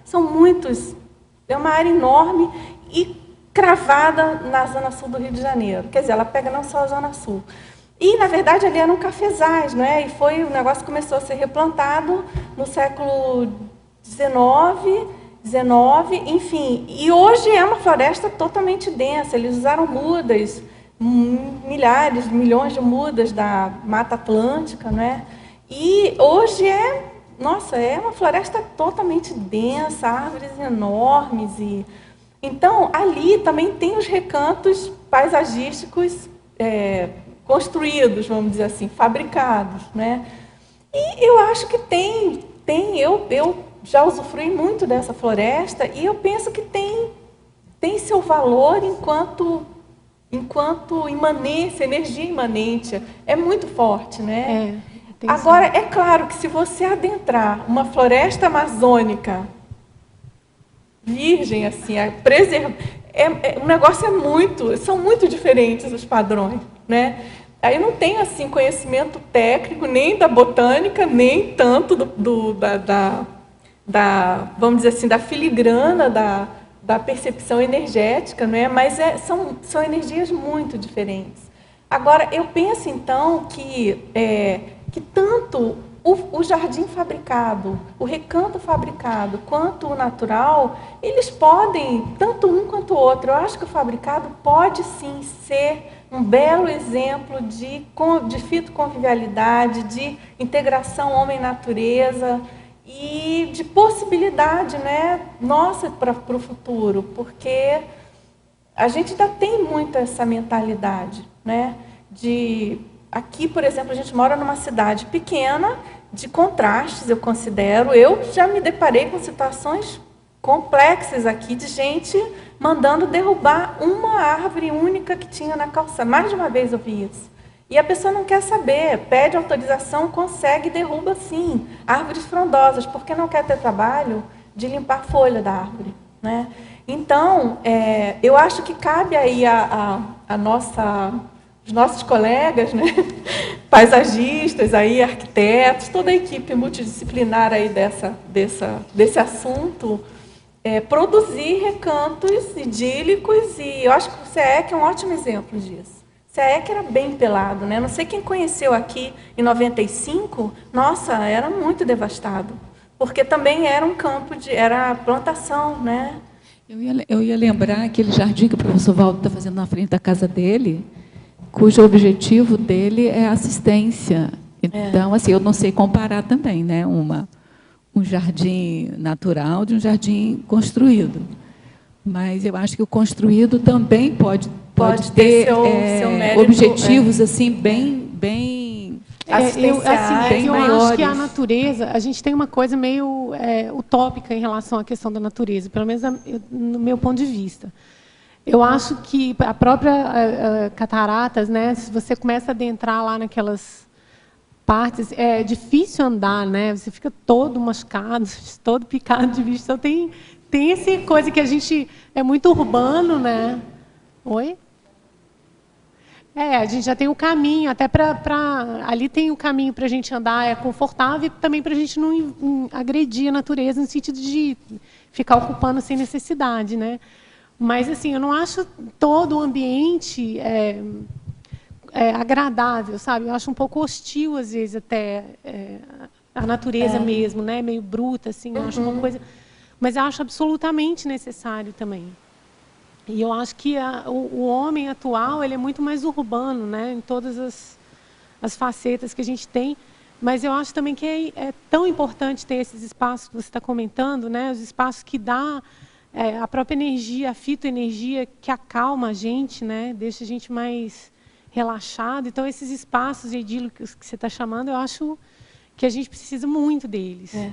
São muitos, é uma área enorme e cravada na zona sul do Rio de Janeiro. Quer dizer, ela pega não só a zona sul. E, na verdade, ali eram cafezais, né? E o negócio começou a ser replantado no século XIX, enfim. E hoje é uma floresta totalmente densa. Eles usaram mudas, milhares, milhões de mudas da Mata Atlântica, né? E hoje é uma floresta totalmente densa, árvores enormes. Então, ali também tem os recantos paisagísticos construídos, vamos dizer assim, fabricados, né? E eu acho que eu já usufrui muito dessa floresta e eu penso que tem seu valor enquanto imanência, energia imanente. É muito forte, né? Agora, é claro que se você adentrar uma floresta amazônica virgem, assim, o negócio são muito diferentes os padrões, né? Aí eu não tenho assim conhecimento técnico nem da botânica, nem tanto vamos dizer assim, da filigrana da percepção energética, não é? Mas são energias muito diferentes. Agora, eu penso então que tanto o jardim fabricado, o recanto fabricado, quanto o natural, eles podem, tanto um quanto o outro, eu acho que o fabricado pode sim ser um belo exemplo de fitoconvivialidade, de integração homem-natureza e de possibilidade, né, nossa para o futuro, porque a gente ainda tem muito essa mentalidade, né, aqui, por exemplo, a gente mora numa cidade pequena, de contrastes, eu considero. Eu já me deparei com situações complexas aqui de gente mandando derrubar uma árvore única que tinha na calçada. Mais de uma vez eu vi isso. E a pessoa não quer saber, pede autorização, consegue, derruba sim árvores frondosas, porque não quer ter trabalho de limpar a folha da árvore, né? Então, eu acho que cabe aí os nossos colegas, né, paisagistas, aí, arquitetos, toda a equipe multidisciplinar aí desse assunto, produzir recantos idílicos, e eu acho que o CEEC é um ótimo exemplo disso. O CEEC era bem pelado, né? Não sei quem conheceu aqui em 95, nossa, era muito devastado, porque também era um campo era plantação, né? Eu ia lembrar aquele jardim que o professor Valdo está fazendo na frente da casa dele, cujo objetivo dele é assistência. Então, assim, eu não sei comparar também, né, um jardim natural de um jardim construído. Mas eu acho que o construído também pode ter seu mérito, objetivos assim bem assistenciais, eu maiores. acho que a natureza, a gente tem uma coisa meio utópica em relação à questão da natureza, pelo menos no meu ponto de vista. Eu acho que a própria cataratas, né, se você começa a adentrar lá naquelas partes, é difícil andar, né? Você fica todo machucado, todo picado de bicho. Então tem essa coisa que a gente é muito urbano, né? Oi? A gente já tem o caminho, até ali tem o caminho para a gente andar, é confortável, e também para a gente não agredir a natureza no sentido de ficar ocupando sem necessidade, né? Mas, assim, eu não acho todo o ambiente agradável, sabe? Eu acho um pouco hostil, às vezes, até a natureza mesmo, né? Meio bruta, assim, eu acho uma coisa... Mas eu acho absolutamente necessário também. E eu acho que o homem atual, ele é muito mais urbano, né? Em todas as facetas que a gente tem. Mas eu acho também que é tão importante ter esses espaços que você está comentando, né? Os espaços que dá a própria energia, a fitoenergia que acalma a gente, né? Deixa a gente mais relaxado. Então, esses espaços idílicos que você está chamando, eu acho que a gente precisa muito deles. Né?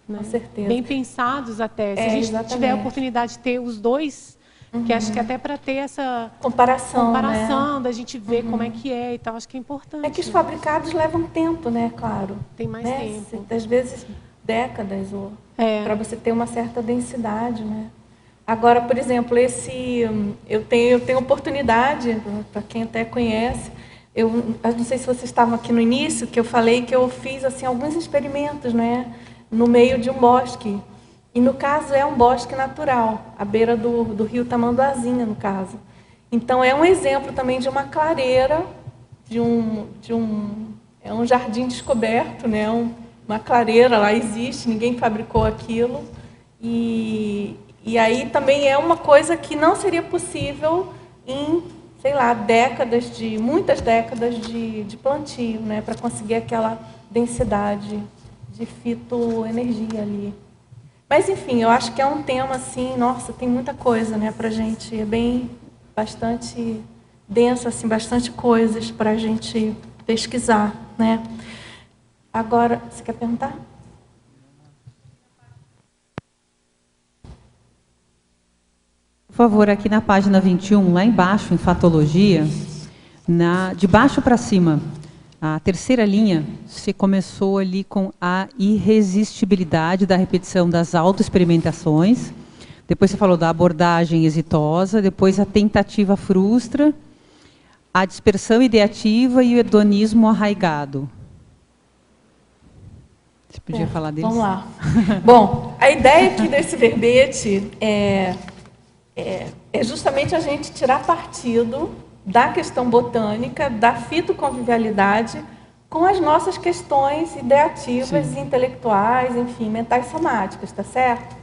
Com certeza. Bem pensados até. Se a gente tiver a oportunidade de ter os dois, que acho que até para ter essa comparação, né? Da gente ver como é que é e tal, acho que é importante. É que os fabricados levam tempo, né? Claro. Tem mais tempo. Às vezes décadas, para você ter uma certa densidade, né? Agora, por exemplo, eu tenho oportunidade, para quem até conhece, eu não sei se vocês estavam aqui no início, que eu falei que eu fiz assim, alguns experimentos, né? No meio de um bosque. E, no caso, é um bosque natural, à beira do rio Tamanduazinha, no caso. Então, é um exemplo também de uma clareira, é um jardim descoberto, né? Uma clareira lá existe, ninguém fabricou aquilo. E aí também é uma coisa que não seria possível em, sei lá, muitas décadas de plantio, né? Para conseguir aquela densidade de fitoenergia ali. Mas, enfim, eu acho que é um tema, assim, nossa, tem muita coisa, né, pra gente, bastante denso, assim, bastante coisas para a gente pesquisar, né. Agora, você quer perguntar? Por favor, aqui na página 21, lá embaixo, em Fatologia, de baixo para cima, a terceira linha, você começou ali com a irresistibilidade da repetição das autoexperimentações. Depois você falou da abordagem exitosa, depois a tentativa frustra, a dispersão ideativa e o hedonismo arraigado. Você podia falar deles? Vamos lá. Bom, a ideia aqui desse verbete é justamente a gente tirar partido da questão botânica, da fitoconvivialidade, com as nossas questões ideativas, intelectuais, enfim, mentais somáticas, tá certo?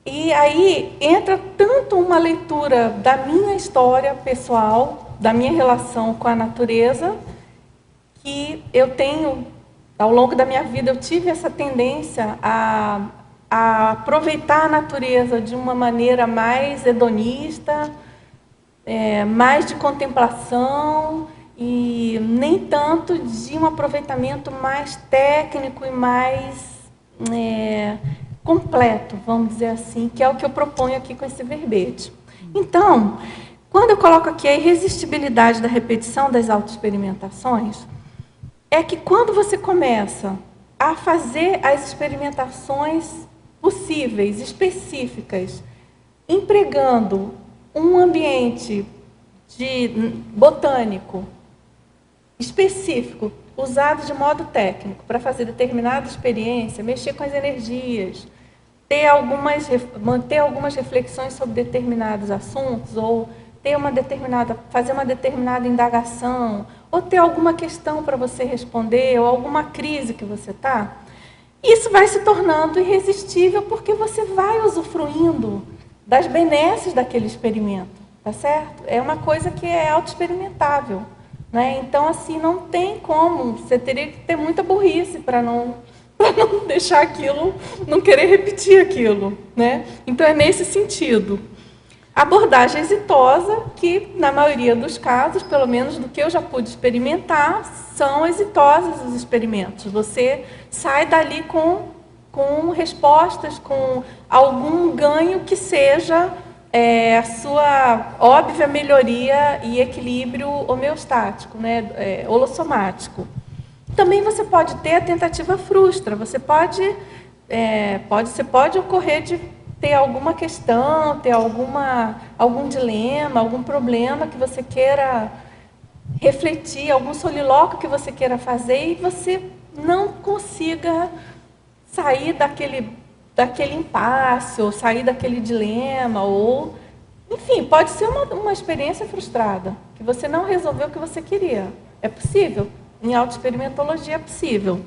E aí entra tanto uma leitura da minha história pessoal, da minha relação com a natureza, que eu tenho, ao longo da minha vida, eu tive essa tendência a aproveitar a natureza de uma maneira mais hedonista, mais de contemplação e nem tanto de um aproveitamento mais técnico e mais completo, vamos dizer assim, que é o que eu proponho aqui com esse verbete. Então, quando eu coloco aqui a irresistibilidade da repetição das autoexperimentações, é que quando você começa a fazer as experimentações possíveis, específicas, empregando um ambiente botânico específico, usado de modo técnico para fazer determinada experiência, mexer com as energias, manter algumas reflexões sobre determinados assuntos, ou fazer uma determinada indagação, ou ter alguma questão para você responder, ou alguma crise que você está, isso vai se tornando irresistível porque você vai usufruindo das benesses daquele experimento, tá certo? É uma coisa que é autoexperimentável, né? Então, assim, não tem como, você teria que ter muita burrice para não deixar aquilo, não querer repetir aquilo, né? Então, é nesse sentido. Abordagem exitosa, que na maioria dos casos, pelo menos do que eu já pude experimentar, são exitosos os experimentos. Você sai dali com respostas, com algum ganho que seja a sua óbvia melhoria e equilíbrio homeostático, né? Holossomático. Também você pode ter a tentativa frustra, você pode ocorrer de ter alguma questão, ter algum dilema, algum problema que você queira refletir, algum solilóquio que você queira fazer e você não consiga sair daquele impasse, ou sair daquele dilema, ou... Enfim, pode ser uma experiência frustrada, que você não resolveu o que você queria. É possível. Em autoexperimentologia é possível.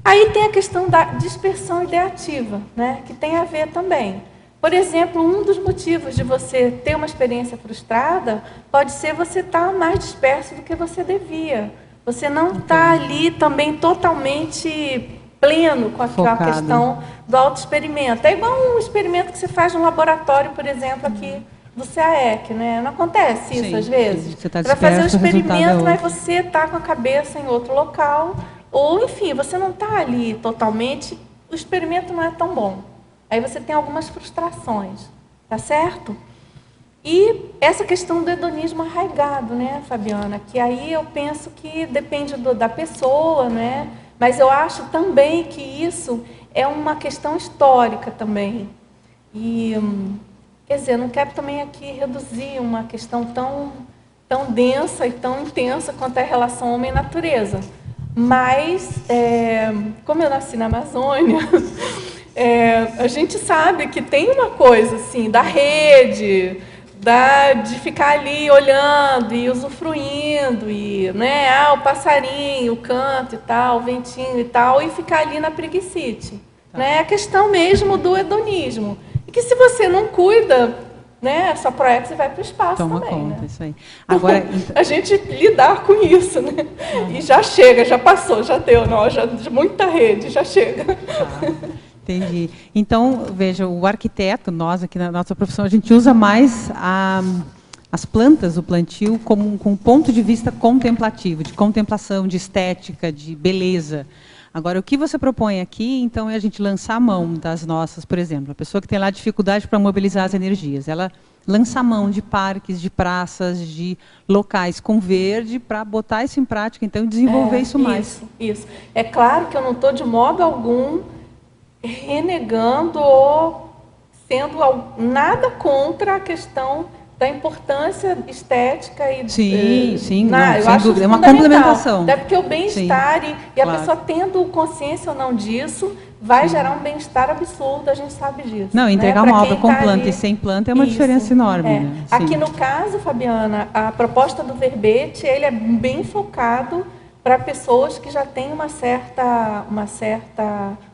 Aí tem a questão da dispersão ideativa, né, que tem a ver também. Por exemplo, um dos motivos de você ter uma experiência frustrada pode ser você estar mais disperso do que você devia. Você não está ali também totalmente pleno com aquela questão do autoexperimento. É igual um experimento que você faz no laboratório, por exemplo, aqui do CAEC, né? Não acontece isso às vezes? Você tá vai fazer o experimento, mas você está com a cabeça em outro local, ou, enfim, você não está ali totalmente, o experimento não é tão bom. Aí você tem algumas frustrações, tá certo? E essa questão do hedonismo arraigado, né, Fabiana? Que aí eu penso que depende da pessoa, né? Mas eu acho também que isso é uma questão histórica também. E, quer dizer, não quero também aqui reduzir uma questão tão densa e tão intensa quanto é a relação homem-natureza. Mas, como eu nasci na Amazônia, a gente sabe que tem uma coisa assim, da rede, de ficar ali olhando e usufruindo, e, né, o passarinho, o canto e tal, o ventinho e tal, e ficar ali na preguicite. Né? A questão mesmo do hedonismo. E que se você não cuida, né, sua proex vai para o espaço Toma também. conta, Né? isso aí. Agora, a gente lidar com isso, né? E já chega, já passou, já deu, não, já muita rede, já chega. Entendi. Então, veja, o arquiteto, nós aqui na nossa profissão, a gente usa mais as plantas, o plantio, como com um ponto de vista contemplativo, de contemplação, de estética, de beleza. Agora, o que você propõe aqui, então, é a gente lançar a mão das nossas, por exemplo, a pessoa que tem lá dificuldade para mobilizar as energias, ela lança a mão de parques, de praças, de locais com verde, para botar isso em prática, então, e desenvolver isso mais. Isso. É claro que eu não estou, de modo algum, renegando ou sendo nada contra a questão da importância estética e sim, sem acho dúvida, é uma complementação. Até porque o bem-estar e a pessoa tendo consciência ou não disso vai gerar um bem-estar absurdo, a gente sabe disso. Não, entregar né? uma obra com planta e sem planta é uma diferença enorme. Né? Aqui no caso, Fabiana, a proposta do verbete, ele é bem focado para pessoas que já têm um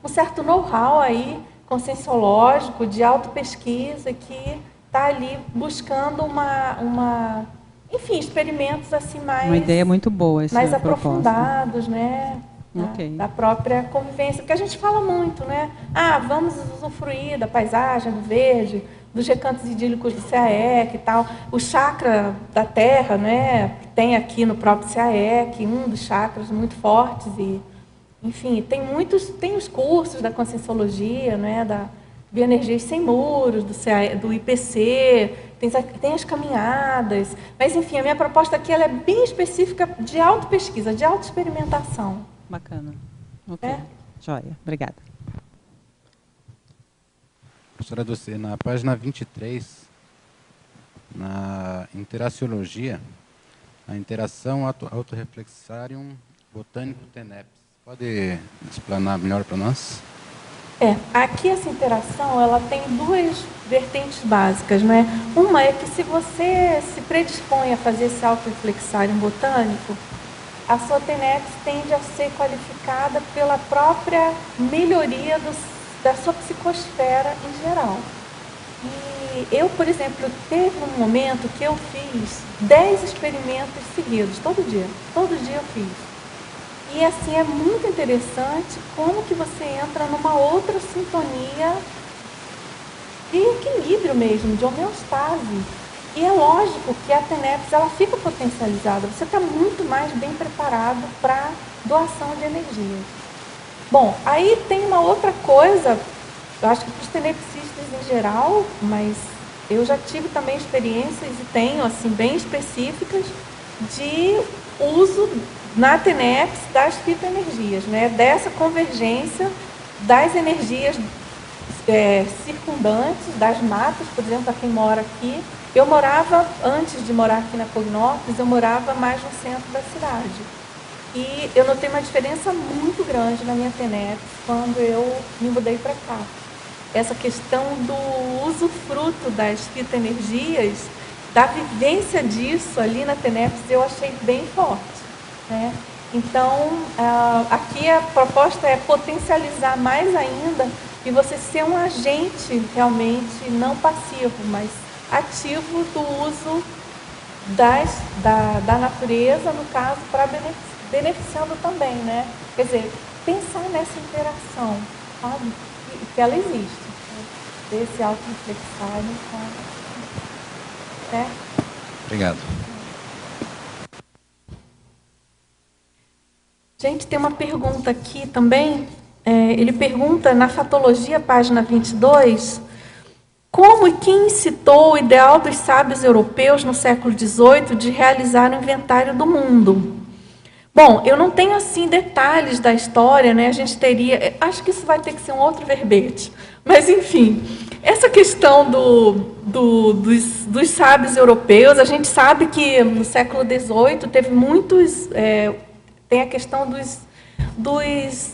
certo know-how aí conscienciológico, de autopesquisa, que está ali buscando enfim, experimentos assim mais... Uma ideia muito boa essa mais proposta. Aprofundados, né? Da própria convivência. Porque a gente fala muito, né? Vamos usufruir da paisagem, do verde, dos recantos idílicos do CAEC e tal. O chakra da terra, né? Que tem aqui no próprio CAEC, um dos chakras muito fortes. E, enfim, tem os cursos da Conscienciologia, né? Da Bioenergias Sem Muros, do IPC, tem as caminhadas. Mas, enfim, a minha proposta aqui ela é bem específica de autopesquisa, de autoexperimentação. Bacana. Ok. Joia. Obrigada. Professora Dulce, na página 23, na Interaciologia, a interação autorreflexarium botânico TENEPS. Pode explanar melhor para nós? Aqui essa interação ela tem duas vertentes básicas, né? Uma é que se você se predispõe a fazer esse autorreflexarium botânico, a sua TENEPS tende a ser qualificada pela própria melhoria da sua psicosfera em geral. E eu, por exemplo, teve um momento que eu fiz 10 experimentos seguidos, todo dia eu fiz. E assim, é muito interessante como que você entra numa outra sintonia de equilíbrio mesmo, de homeostase. E é lógico que a TENEPS ela fica potencializada, você está muito mais bem preparado para doação de energias. Bom, aí tem uma outra coisa, eu acho que para os tenepsistas em geral, mas eu já tive também experiências e tenho assim, bem específicas de uso na TENEPS das fitoenergias, né? Dessa convergência das energias circundantes, das matas, por exemplo, para quem mora aqui. Eu morava, antes de morar aqui na Cognópolis, eu morava mais no centro da cidade. E eu notei uma diferença muito grande na minha TENEPS quando eu me mudei para cá. Essa questão do usufruto das fitoenergias, da vivência disso ali na TENEPS, eu achei bem forte. Né? Então, aqui a proposta é potencializar mais ainda e você ser um agente realmente não passivo, mas ativo do uso da natureza, no caso, para beneficiando também, né? Quer dizer, pensar nessa interação, sabe? Que ela existe. Desse autorreflexário, certo? Obrigado. Gente, tem uma pergunta aqui também. Ele pergunta, na Fatologia, página 22, como e quem incitou o ideal dos sábios europeus no século XVIII de realizar o inventário do mundo? Bom, eu não tenho, assim, detalhes da história, né? A gente teria... Acho que isso vai ter que ser um outro verbete. Mas, enfim, essa questão dos sábios europeus, a gente sabe que no século XVIII teve muitos... tem a questão dos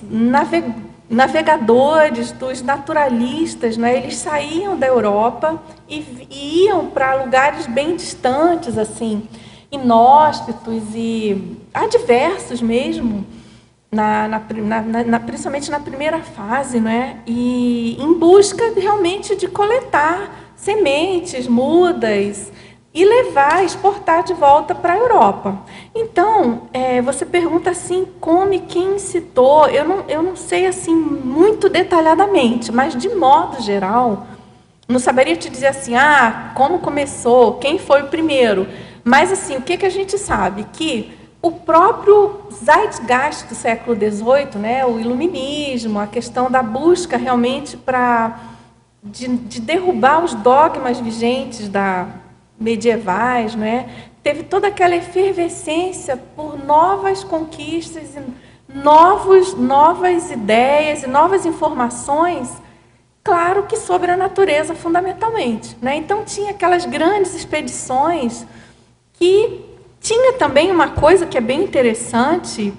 navegadores, dos naturalistas, né? Eles saíam da Europa e iam para lugares bem distantes, assim, inóspitos e adversos mesmo, principalmente na primeira fase, né? E em busca realmente de coletar sementes, mudas, e levar, exportar de volta para a Europa. Então, você pergunta assim, como e quem incitou? Eu não sei assim muito detalhadamente, mas de modo geral, não saberia te dizer assim, como começou, quem foi o primeiro. Mas assim, o que a gente sabe? Que o próprio zeitgeist do século XVIII, né, o iluminismo, a questão da busca realmente de derrubar os dogmas vigentes medievais, né? Teve toda aquela efervescência por novas conquistas, novas ideias e novas informações, claro que sobre a natureza fundamentalmente, né? Então tinha aquelas grandes expedições que tinha também uma coisa que é bem interessante,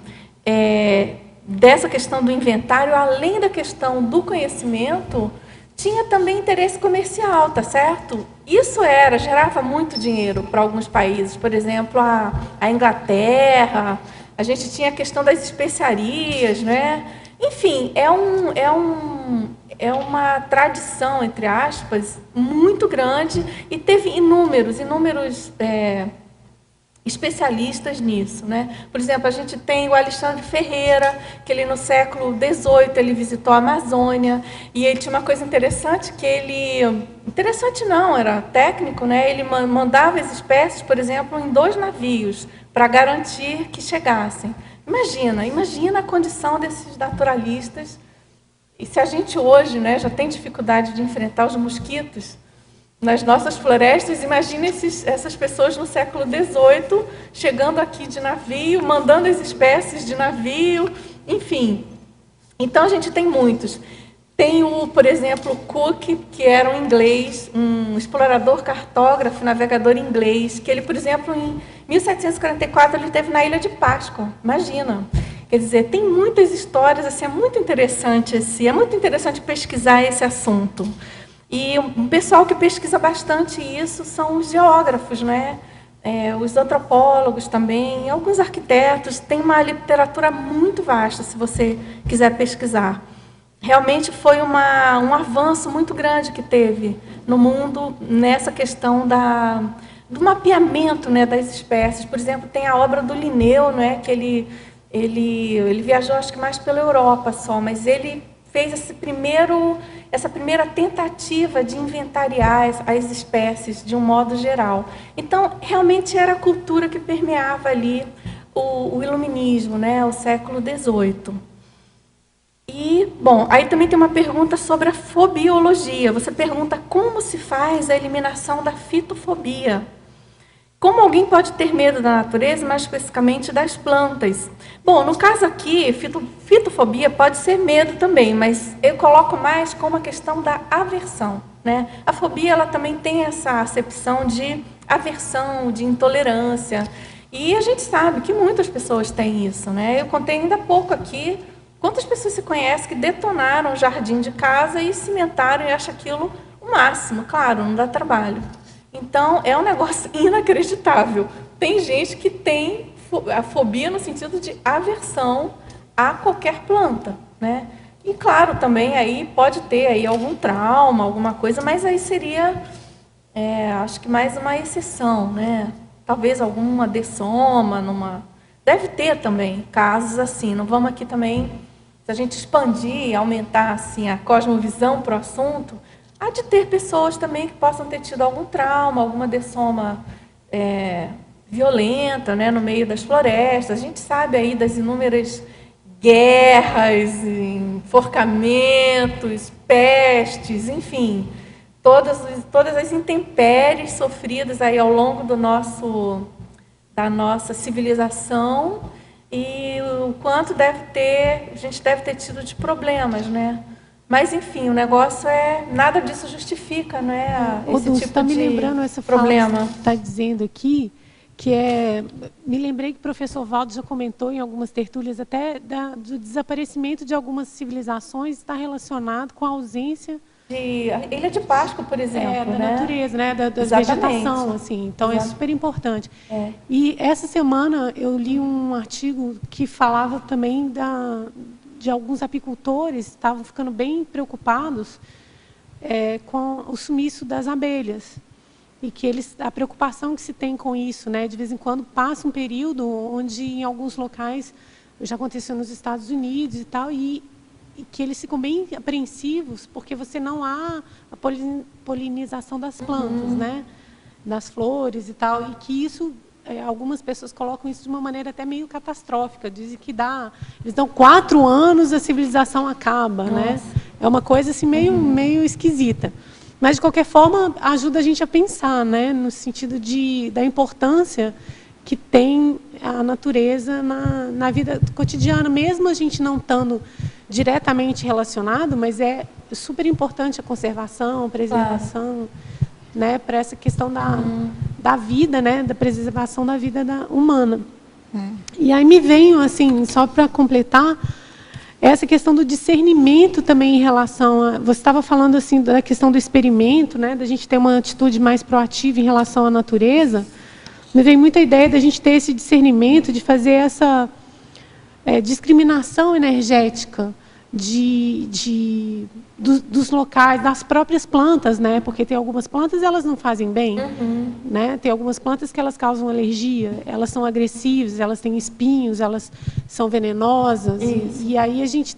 dessa questão do inventário, além da questão do conhecimento, tinha também interesse comercial, tá certo? Isso gerava muito dinheiro para alguns países, por exemplo, a Inglaterra, a gente tinha a questão das especiarias, né? Enfim, é uma tradição, entre aspas, muito grande e teve inúmeros especialistas nisso, né? Por exemplo, a gente tem o Alexandre Ferreira, que ele no século XVIII ele visitou a Amazônia e ele tinha uma coisa interessante interessante não, era técnico, né? Ele mandava as espécies, por exemplo, em 2 navios para garantir que chegassem. Imagina a condição desses naturalistas. E se a gente hoje, né, já tem dificuldade de enfrentar os mosquitos nas nossas florestas, imagine essas pessoas no século XVIII chegando aqui de navio, mandando as espécies de navio, enfim. Então, a gente tem muitos. Tem, por exemplo, Cook, que era um inglês, um explorador, cartógrafo, navegador inglês, que ele, por exemplo, em 1744, ele esteve na Ilha de Páscoa. Imagina. Quer dizer, tem muitas histórias, assim, é muito interessante pesquisar esse assunto. E o pessoal que pesquisa bastante isso são os geógrafos, né? Os antropólogos também, alguns arquitetos. Tem uma literatura muito vasta, se você quiser pesquisar. Realmente foi um avanço muito grande que teve no mundo nessa questão do mapeamento, né, das espécies. Por exemplo, tem a obra do Linneu, né, que ele viajou, acho que mais pela Europa só, mas ele fez essa primeira tentativa de inventariar as espécies de um modo geral. Então, realmente era a cultura que permeava ali o iluminismo, né, o século XVIII. E, bom, aí também tem uma pergunta sobre a fobiologia. Você pergunta como se faz a eliminação da fitofobia. Como alguém pode ter medo da natureza, mais especificamente das plantas? Bom, no caso aqui, fitofobia pode ser medo também, mas eu coloco mais como a questão da aversão, né? A fobia ela também tem essa acepção de aversão, de intolerância. E a gente sabe que muitas pessoas têm isso, né? Eu contei ainda há pouco aqui quantas pessoas se conhecem que detonaram o jardim de casa e cimentaram e acham aquilo o máximo. Claro, não dá trabalho. Então, é um negócio inacreditável. Tem gente que tem a fobia no sentido de aversão a qualquer planta, né? E claro, também aí pode ter aí algum trauma, alguma coisa, mas aí seria, acho que mais uma exceção, né? Talvez alguma dessoma, deve ter também casos assim. Não vamos aqui também, se a gente expandir, aumentar assim a cosmovisão para o assunto, há de ter pessoas também que possam ter tido algum trauma, alguma dessoma violenta, né, no meio das florestas. A gente sabe aí das inúmeras guerras, enforcamentos, pestes, enfim, todas as intempéries sofridas aí ao longo da nossa civilização, e o quanto a gente deve ter tido de problemas, né? Mas, enfim, o negócio nada disso justifica, né, esse tipo tá me lembrando essa problema. Fala que está dizendo aqui, me lembrei que o professor Valdo já comentou em algumas tertúlias até do desaparecimento de algumas civilizações, está relacionado com a ausência de Ilha de Páscoa, por exemplo, da né? natureza, né, da vegetação, assim. Então é super importante. E essa semana eu li um artigo que falava também de alguns apicultores que estavam ficando bem preocupados com o sumiço das abelhas. E que a preocupação que se tem com isso, né? De vez em quando passa um período onde em alguns locais, já aconteceu nos Estados Unidos e tal, e que eles ficam bem apreensivos porque você não há a polinização das plantas, né? Das flores e tal, e que isso, algumas pessoas colocam isso de uma maneira até meio catastrófica, dizem que eles dão 4 anos, a civilização acaba, né? É uma coisa assim meio esquisita. Mas, de qualquer forma, ajuda a gente a pensar, né, no sentido da importância que tem a natureza na vida cotidiana, mesmo a gente não estando diretamente relacionado, mas é super importante a conservação, a preservação, né, para essa questão da vida, né, da preservação da vida humana. E aí me veio, assim, só para completar, essa questão do discernimento também em relação a... Você estava falando assim da questão do experimento, né, da gente ter uma atitude mais proativa em relação à natureza. Me veio muita ideia da gente ter esse discernimento, de fazer essa discriminação energética dos locais, das próprias plantas, né? Porque tem algumas plantas elas não fazem bem, né? Tem algumas plantas que elas causam alergia, elas são agressivas, elas têm espinhos, elas são venenosas, e aí a gente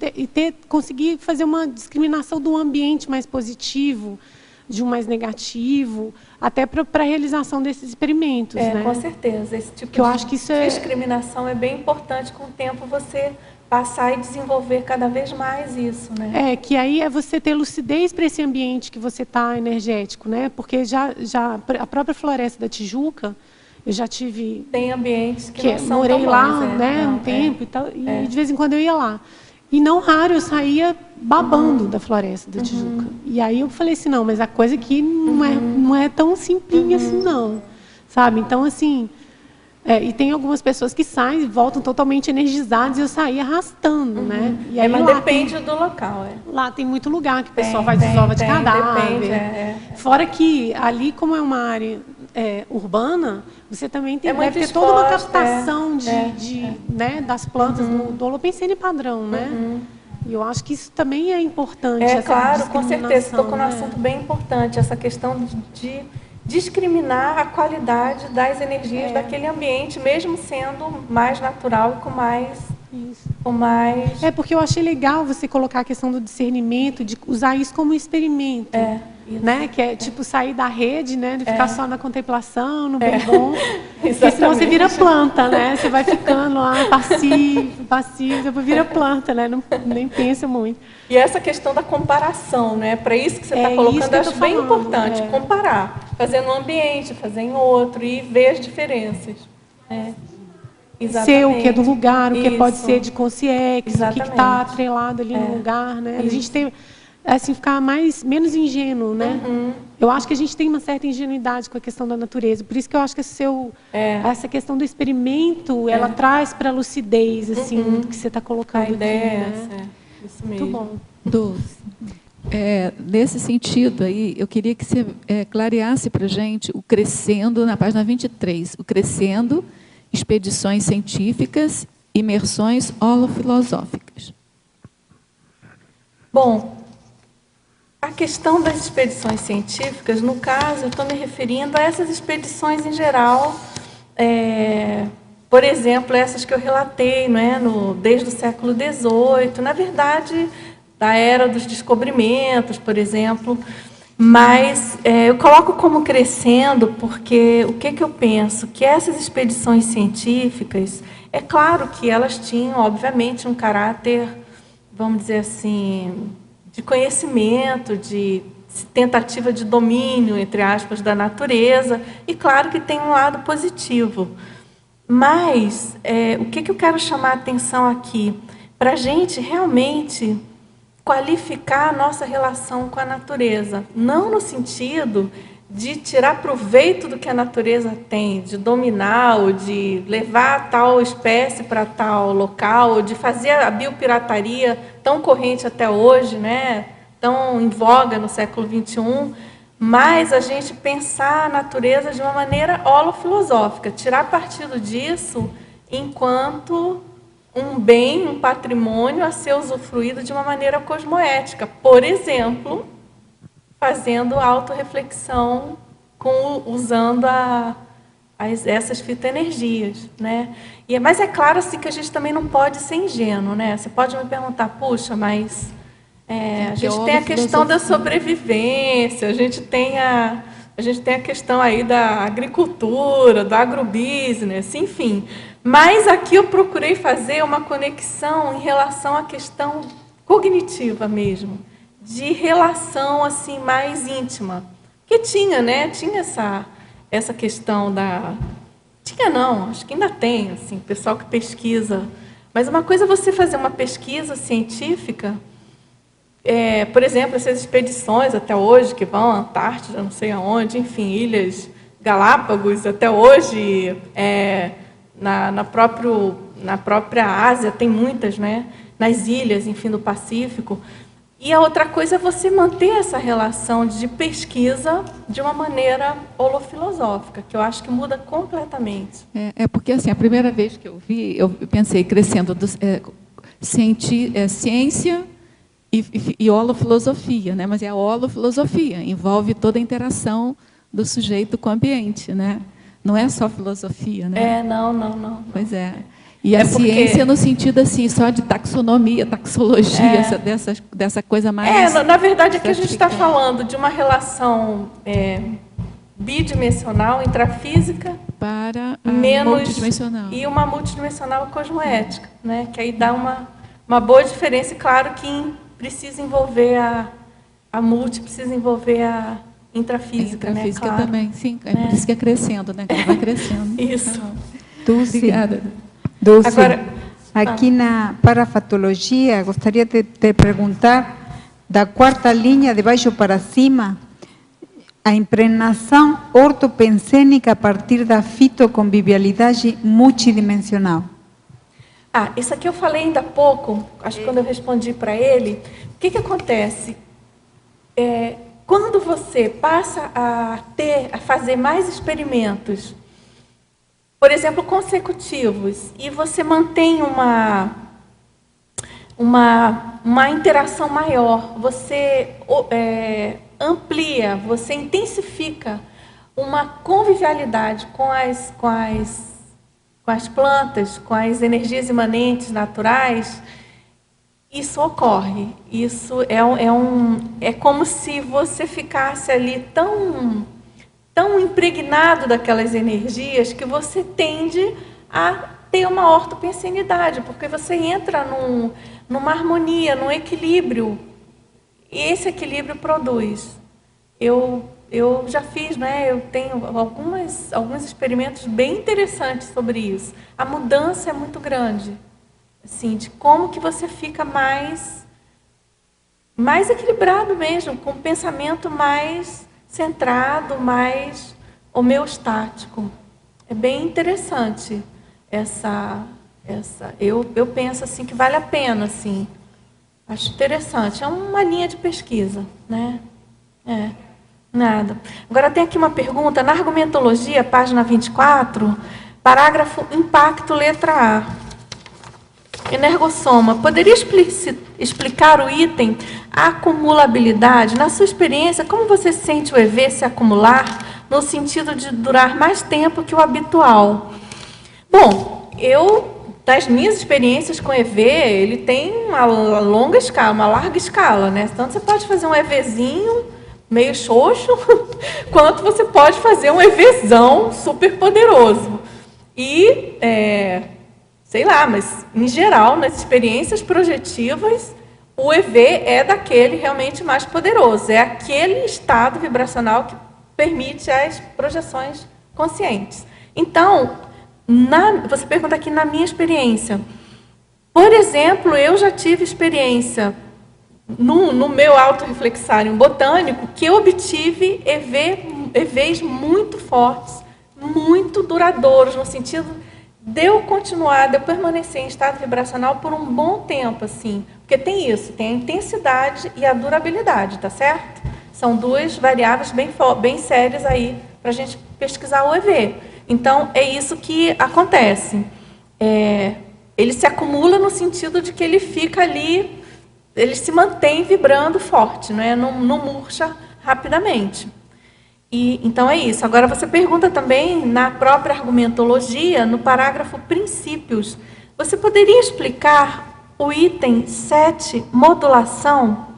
conseguir fazer uma discriminação do ambiente mais positivo, de um mais negativo, até para a realização desses experimentos, né? Com certeza, esse tipo eu acho que isso discriminação é bem importante. Com o tempo você passar e desenvolver cada vez mais isso, né? Que aí é você ter lucidez para esse ambiente que você está energético, né? Porque já a própria Floresta da Tijuca, eu já tive... Tem ambientes que não são morei tão lá, bons, né, um tempo e tal, e de vez em quando eu ia lá. E não raro eu saía babando da Floresta da Tijuca. E aí eu falei assim, não, mas a coisa aqui não é tão simplinha assim, não. Sabe? Então, assim... e tem algumas pessoas que saem e voltam totalmente energizadas, e eu saí arrastando, né? E aí, mas depende do local, Lá tem muito lugar que o pessoal faz desova de cadáver. Depende, Fora que ali, como é uma área urbana, você também deve ter exposta, toda uma captação né, das plantas do holopensene padrão, né? E eu acho que isso também é importante. Claro, com certeza. Você tocou num assunto bem importante, essa questão de discriminar a qualidade das energias daquele ambiente, mesmo sendo mais natural e com mais... porque eu achei legal você colocar a questão do discernimento, de usar isso como um experimento. Né? Que é tipo sair da rede, né? De ficar só na contemplação, no bem bom. Porque senão você vira planta, né? Você vai ficando lá passivo, depois vira planta, né? Nem pensa muito. E essa questão da comparação, né? Para isso que você está colocando, eu acho bem importante. Comparar. Fazer num ambiente, fazer em outro e ver as diferenças. Ser o que é do lugar, o que pode ser de consciência, o que está atrelado ali no lugar, né? A gente tem... assim, ficar menos ingênuo, né? Eu acho que a gente tem uma certa ingenuidade com a questão da natureza. Por isso que eu acho que essa questão do experimento, ela traz para a lucidez, assim, do que você está colocando aqui, né? Isso mesmo. Muito bom. Nesse sentido aí, eu queria que você clareasse para a gente o crescendo, na página 23, o crescendo expedições científicas, imersões holofilosóficas? Bom, a questão das expedições científicas, no caso, eu estou me referindo a essas expedições em geral, por exemplo, essas que eu relatei, né, desde o século XVIII, na verdade, da era dos descobrimentos, por exemplo, mas eu coloco como crescendo porque o que eu penso? Que essas expedições científicas, é claro que elas tinham, obviamente, um caráter, vamos dizer assim, de conhecimento, de tentativa de domínio, entre aspas, da natureza, e claro que tem um lado positivo. Mas o que eu quero chamar a atenção aqui? Para a gente realmente qualificar a nossa relação com a natureza, não no sentido de tirar proveito do que a natureza tem, de dominar ou de levar tal espécie para tal local, ou de fazer a biopirataria tão corrente até hoje, né, tão em voga no século XXI, mas a gente pensar a natureza de uma maneira holofilosófica, tirar partido disso enquanto um bem, um patrimônio a ser usufruído de uma maneira cosmoética. Por exemplo, fazendo autorreflexão usando essas fitoenergias, né? Mas é claro assim, que a gente também não pode ser ingênuo, né? Você pode me perguntar, puxa, mas a gente tem a questão da sobrevivência, a gente tem a questão aí da agricultura, do agrobusiness, enfim. Mas aqui eu procurei fazer uma conexão em relação à questão cognitiva mesmo, de relação assim mais íntima. Que tinha, né? Tinha essa questão da... Tinha não, acho que ainda tem, assim, pessoal que pesquisa. Mas uma coisa é você fazer uma pesquisa científica, por exemplo, essas expedições até hoje, que vão à Antártida, não sei aonde, enfim, Ilhas Galápagos, até hoje, na própria Ásia, tem muitas, né? Nas ilhas, enfim, do Pacífico. E a outra coisa é você manter essa relação de pesquisa de uma maneira holofilosófica, que eu acho que muda completamente. Porque, assim, a primeira vez que eu vi, eu pensei, crescendo, ciência e holofilosofia, né? Mas é a holofilosofia, envolve toda a interação do sujeito com o ambiente, né? Não é só filosofia, né? Não. Pois é. E a ciência no sentido assim, só de taxonomia, taxologia, dessa coisa mais... na verdade, aqui a gente está falando de uma relação bidimensional, intrafísica, para menos multidimensional. E uma multidimensional cosmoética, né? Que aí dá uma boa diferença. E claro que precisa envolver a multi, precisa envolver a intrafísica, né? Intrafísica claro. também, sim. Por isso que é crescendo, né? Que ela vai crescendo. Isso. Dulce. Obrigada. Dulce, agora, aqui na parafatologia, gostaria de te perguntar, da quarta linha, de baixo para cima, a impregnação ortopensênica a partir da fitoconvivialidade multidimensional. Isso aqui eu falei ainda há pouco, acho que quando eu respondi para ele. O que acontece? Quando você passa a fazer mais experimentos, por exemplo, consecutivos, e você mantém uma interação maior, você amplia, você intensifica uma convivialidade com as plantas, com as energias imanentes naturais, isso ocorre. Isso é como se você ficasse ali tão impregnado daquelas energias que você tende a ter uma ortopensenidade, porque você entra numa harmonia, num equilíbrio, e esse equilíbrio produz. Eu já fiz, né? Eu tenho alguns experimentos bem interessantes sobre isso. A mudança é muito grande, assim, de como que você fica mais equilibrado mesmo, com um pensamento mais centrado, mais homeostático. É bem interessante eu penso assim que vale a pena, assim. Acho interessante. É uma linha de pesquisa, né? Nada. Agora tem aqui uma pergunta na argumentologia, página 24, Parágrafo impacto, letra A. Energossoma, poderia explicar o item acumulabilidade? Na sua experiência, como você sente o EV se acumular no sentido de durar mais tempo que o habitual? Bom, das minhas experiências com EV, ele tem uma longa escala, uma larga escala, né? Tanto você pode fazer um EVzinho meio xoxo, quanto você pode fazer um EVzão super poderoso. E, sei lá, mas em geral, nas experiências projetivas, o EV é daquele realmente mais poderoso. É aquele estado vibracional que permite as projeções conscientes. Então, você pergunta aqui na minha experiência. Por exemplo, eu já tive experiência no meu autorreflexário botânico que eu obtive EVs muito fortes, muito duradouros, no sentido de eu continuar, de eu permanecer em estado vibracional por um bom tempo, assim. Porque tem isso, tem a intensidade e a durabilidade, tá certo? São duas variáveis bem sérias aí para a gente pesquisar o EV. Então, é isso que acontece. Ele se acumula no sentido de que ele fica ali, ele se mantém vibrando forte, não murcha rapidamente. Então, é isso. Agora, você pergunta também, na própria argumentologia, no parágrafo princípios, você poderia explicar o item 7, modulação?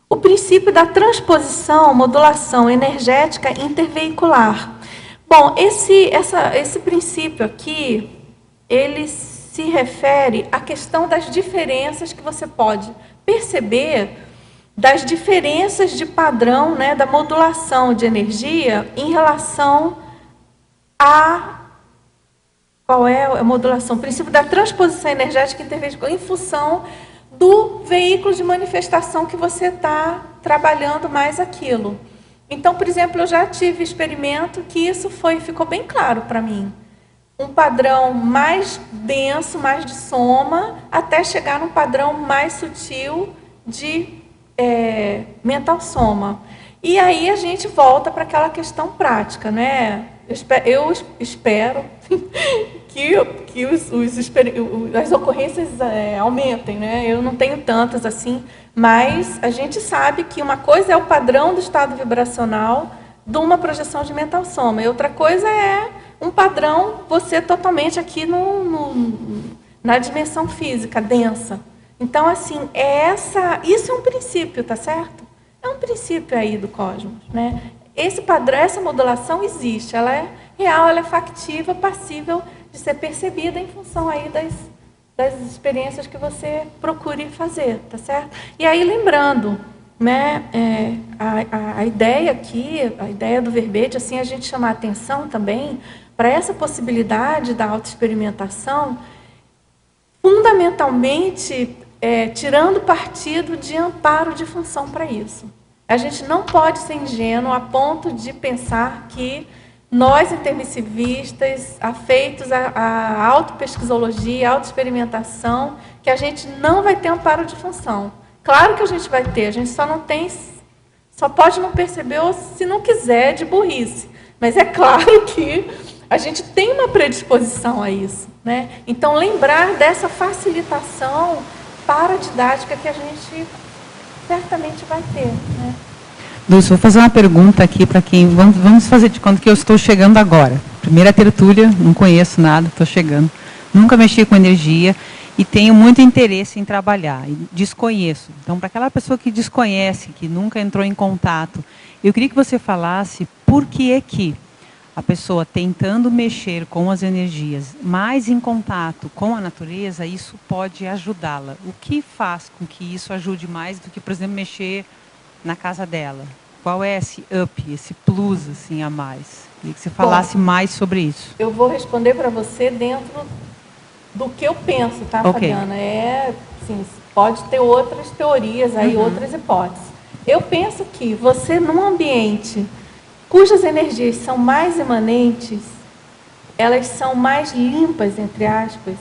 O princípio da transposição, modulação energética interveicular. Bom, esse princípio aqui, ele se refere à questão das diferenças que você pode perceber das diferenças de padrão, da modulação de energia em relação a... Qual é a modulação? O princípio da transposição energética interveicular em função do veículo de manifestação que você está trabalhando mais aquilo. Então, por exemplo, eu já tive experimento que isso ficou bem claro para mim. Um padrão mais denso, mais de soma, até chegar num padrão mais sutil de mental soma. E aí a gente volta para aquela questão prática, né? Eu espero que as ocorrências aumentem, né? Eu não tenho tantas assim, mas a gente sabe que uma coisa é o padrão do estado vibracional de uma projeção de mental soma, e outra coisa é um padrão você totalmente aqui na dimensão física, densa. Então, assim, isso é um princípio, tá certo? É um princípio aí do cosmos, né? Esse padrão, essa modulação existe, ela é real, ela é factível, passível de ser percebida em função aí das experiências que você procure fazer, tá certo? E aí, lembrando, né, a ideia aqui, a ideia do verbete, assim, a gente chamar a atenção também para essa possibilidade da autoexperimentação, fundamentalmente tirando partido de amparo de função para isso. A gente não pode ser ingênuo a ponto de pensar que nós, intermissivistas, afeitos à autopesquisologia, à autoexperimentação, que a gente não vai ter amparo de função. Claro que a gente vai ter, a gente só pode não perceber ou, se não quiser, de burrice. Mas é claro que a gente tem uma predisposição a isso, né? Então, lembrar dessa facilitação para a didática que a gente certamente vai ter, né? Dulce, vou fazer uma pergunta aqui para quem... Vamos fazer de conta que eu estou chegando agora. Primeira tertúlia, não conheço nada, estou chegando. Nunca mexi com energia e tenho muito interesse em trabalhar. E desconheço. Então, para aquela pessoa que desconhece, que nunca entrou em contato, eu queria que você falasse por que é que a pessoa tentando mexer com as energias, mais em contato com a natureza, isso pode ajudá-la. O que faz com que isso ajude mais do que, por exemplo, mexer na casa dela? Qual é esse up, esse plus assim, a mais? Queria que você falasse mais sobre isso. Eu vou responder para você dentro do que eu penso, tá, okay, Fabiana? Assim, pode ter outras teorias, aí, outras hipóteses. Eu penso que você, num ambiente cujas energias são mais imanentes, elas são mais limpas, entre aspas,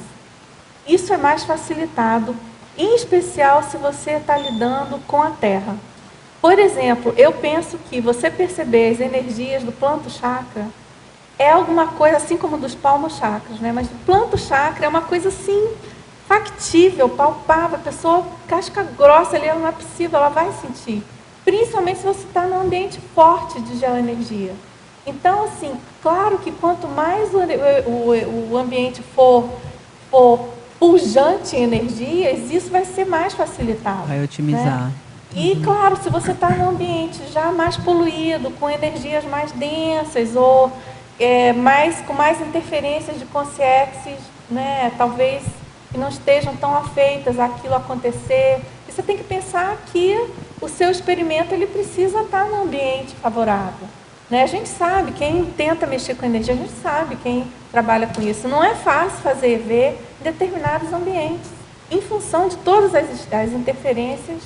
isso é mais facilitado, em especial se você está lidando com a Terra. Por exemplo, eu penso que você perceber as energias do planto chakra é alguma coisa assim como dos palmos-chakras, né? Mas o planto-chakra é uma coisa assim, factível, palpável. A pessoa, casca grossa ali, ela não é possível, ela vai sentir. Principalmente se você está num ambiente forte de geoenergia. Então, assim, claro que quanto mais o ambiente for pujante em energias, isso vai ser mais facilitado. Vai otimizar. Né? E, claro, se você está num ambiente já mais poluído, com energias mais densas, ou com mais interferências de consciências, né, talvez que não estejam tão afeitas àquilo acontecer, você tem que pensar que o seu experimento ele precisa estar num ambiente favorável. Né? A gente sabe, quem tenta mexer com energia, a gente sabe, quem trabalha com isso. Não é fácil fazer EV em determinados ambientes, em função de todas as interferências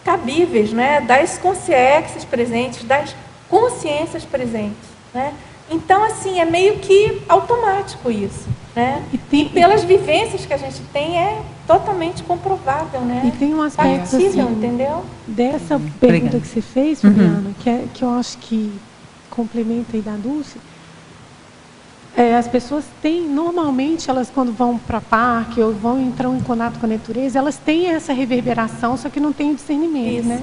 cabíveis, né? Das consciências presentes, das consciências presentes. Né? Então, assim, é meio que automático isso. Né? E pelas vivências que a gente tem, é totalmente comprovável. Né? E tem um aspecto factível, assim, entendeu? Dessa pergunta que você fez, Fabiana, que eu acho que complementa aí da Dulce. As pessoas têm, normalmente, elas quando vão para parque ou entram em contato com a natureza, elas têm essa reverberação, só que não tem o discernimento, isso, né?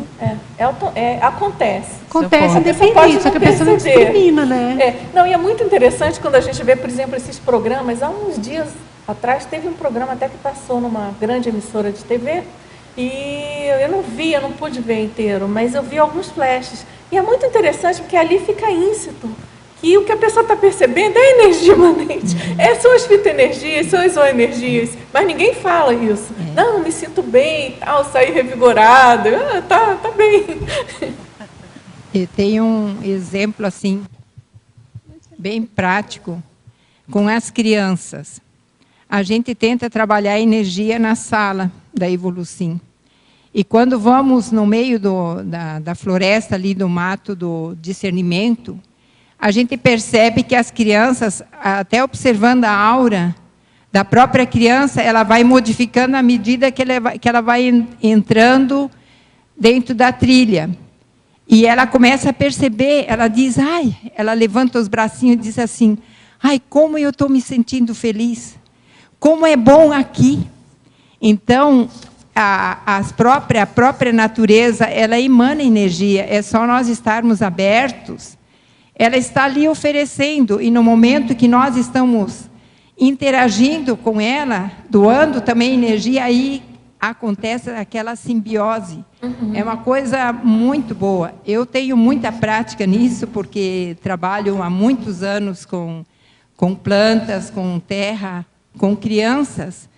Acontece. Acontece independente, só que a pessoa não discrimina, né? Não, e é muito interessante quando a gente vê, por exemplo, esses programas. Há uns dias atrás teve um programa até que passou numa grande emissora de TV, e eu não pude ver inteiro, mas eu vi alguns flashes. E é muito interessante porque ali fica íncito que o que a pessoa está percebendo é energia imanente. São as fitoenergias, são as zooenergias, mas ninguém fala isso. Não, me sinto bem, tal, saí revigorada, tá bem. Eu tenho um exemplo assim, bem prático, com as crianças. A gente tenta trabalhar a energia na sala da Evolucim. E quando vamos no meio da floresta, ali do mato do discernimento, a gente percebe que as crianças, até observando a aura da própria criança, ela vai modificando à medida que ela vai entrando dentro da trilha. E ela começa a perceber, ela diz, ela levanta os bracinhos e diz assim, como eu estou me sentindo feliz, como é bom aqui. Então, a própria natureza, ela emana energia, é só nós estarmos abertos. Ela está ali oferecendo, e no momento que nós estamos interagindo com ela, doando também energia, aí acontece aquela simbiose. É uma coisa muito boa. Eu tenho muita prática nisso, porque trabalho há muitos anos com plantas, com terra, com crianças,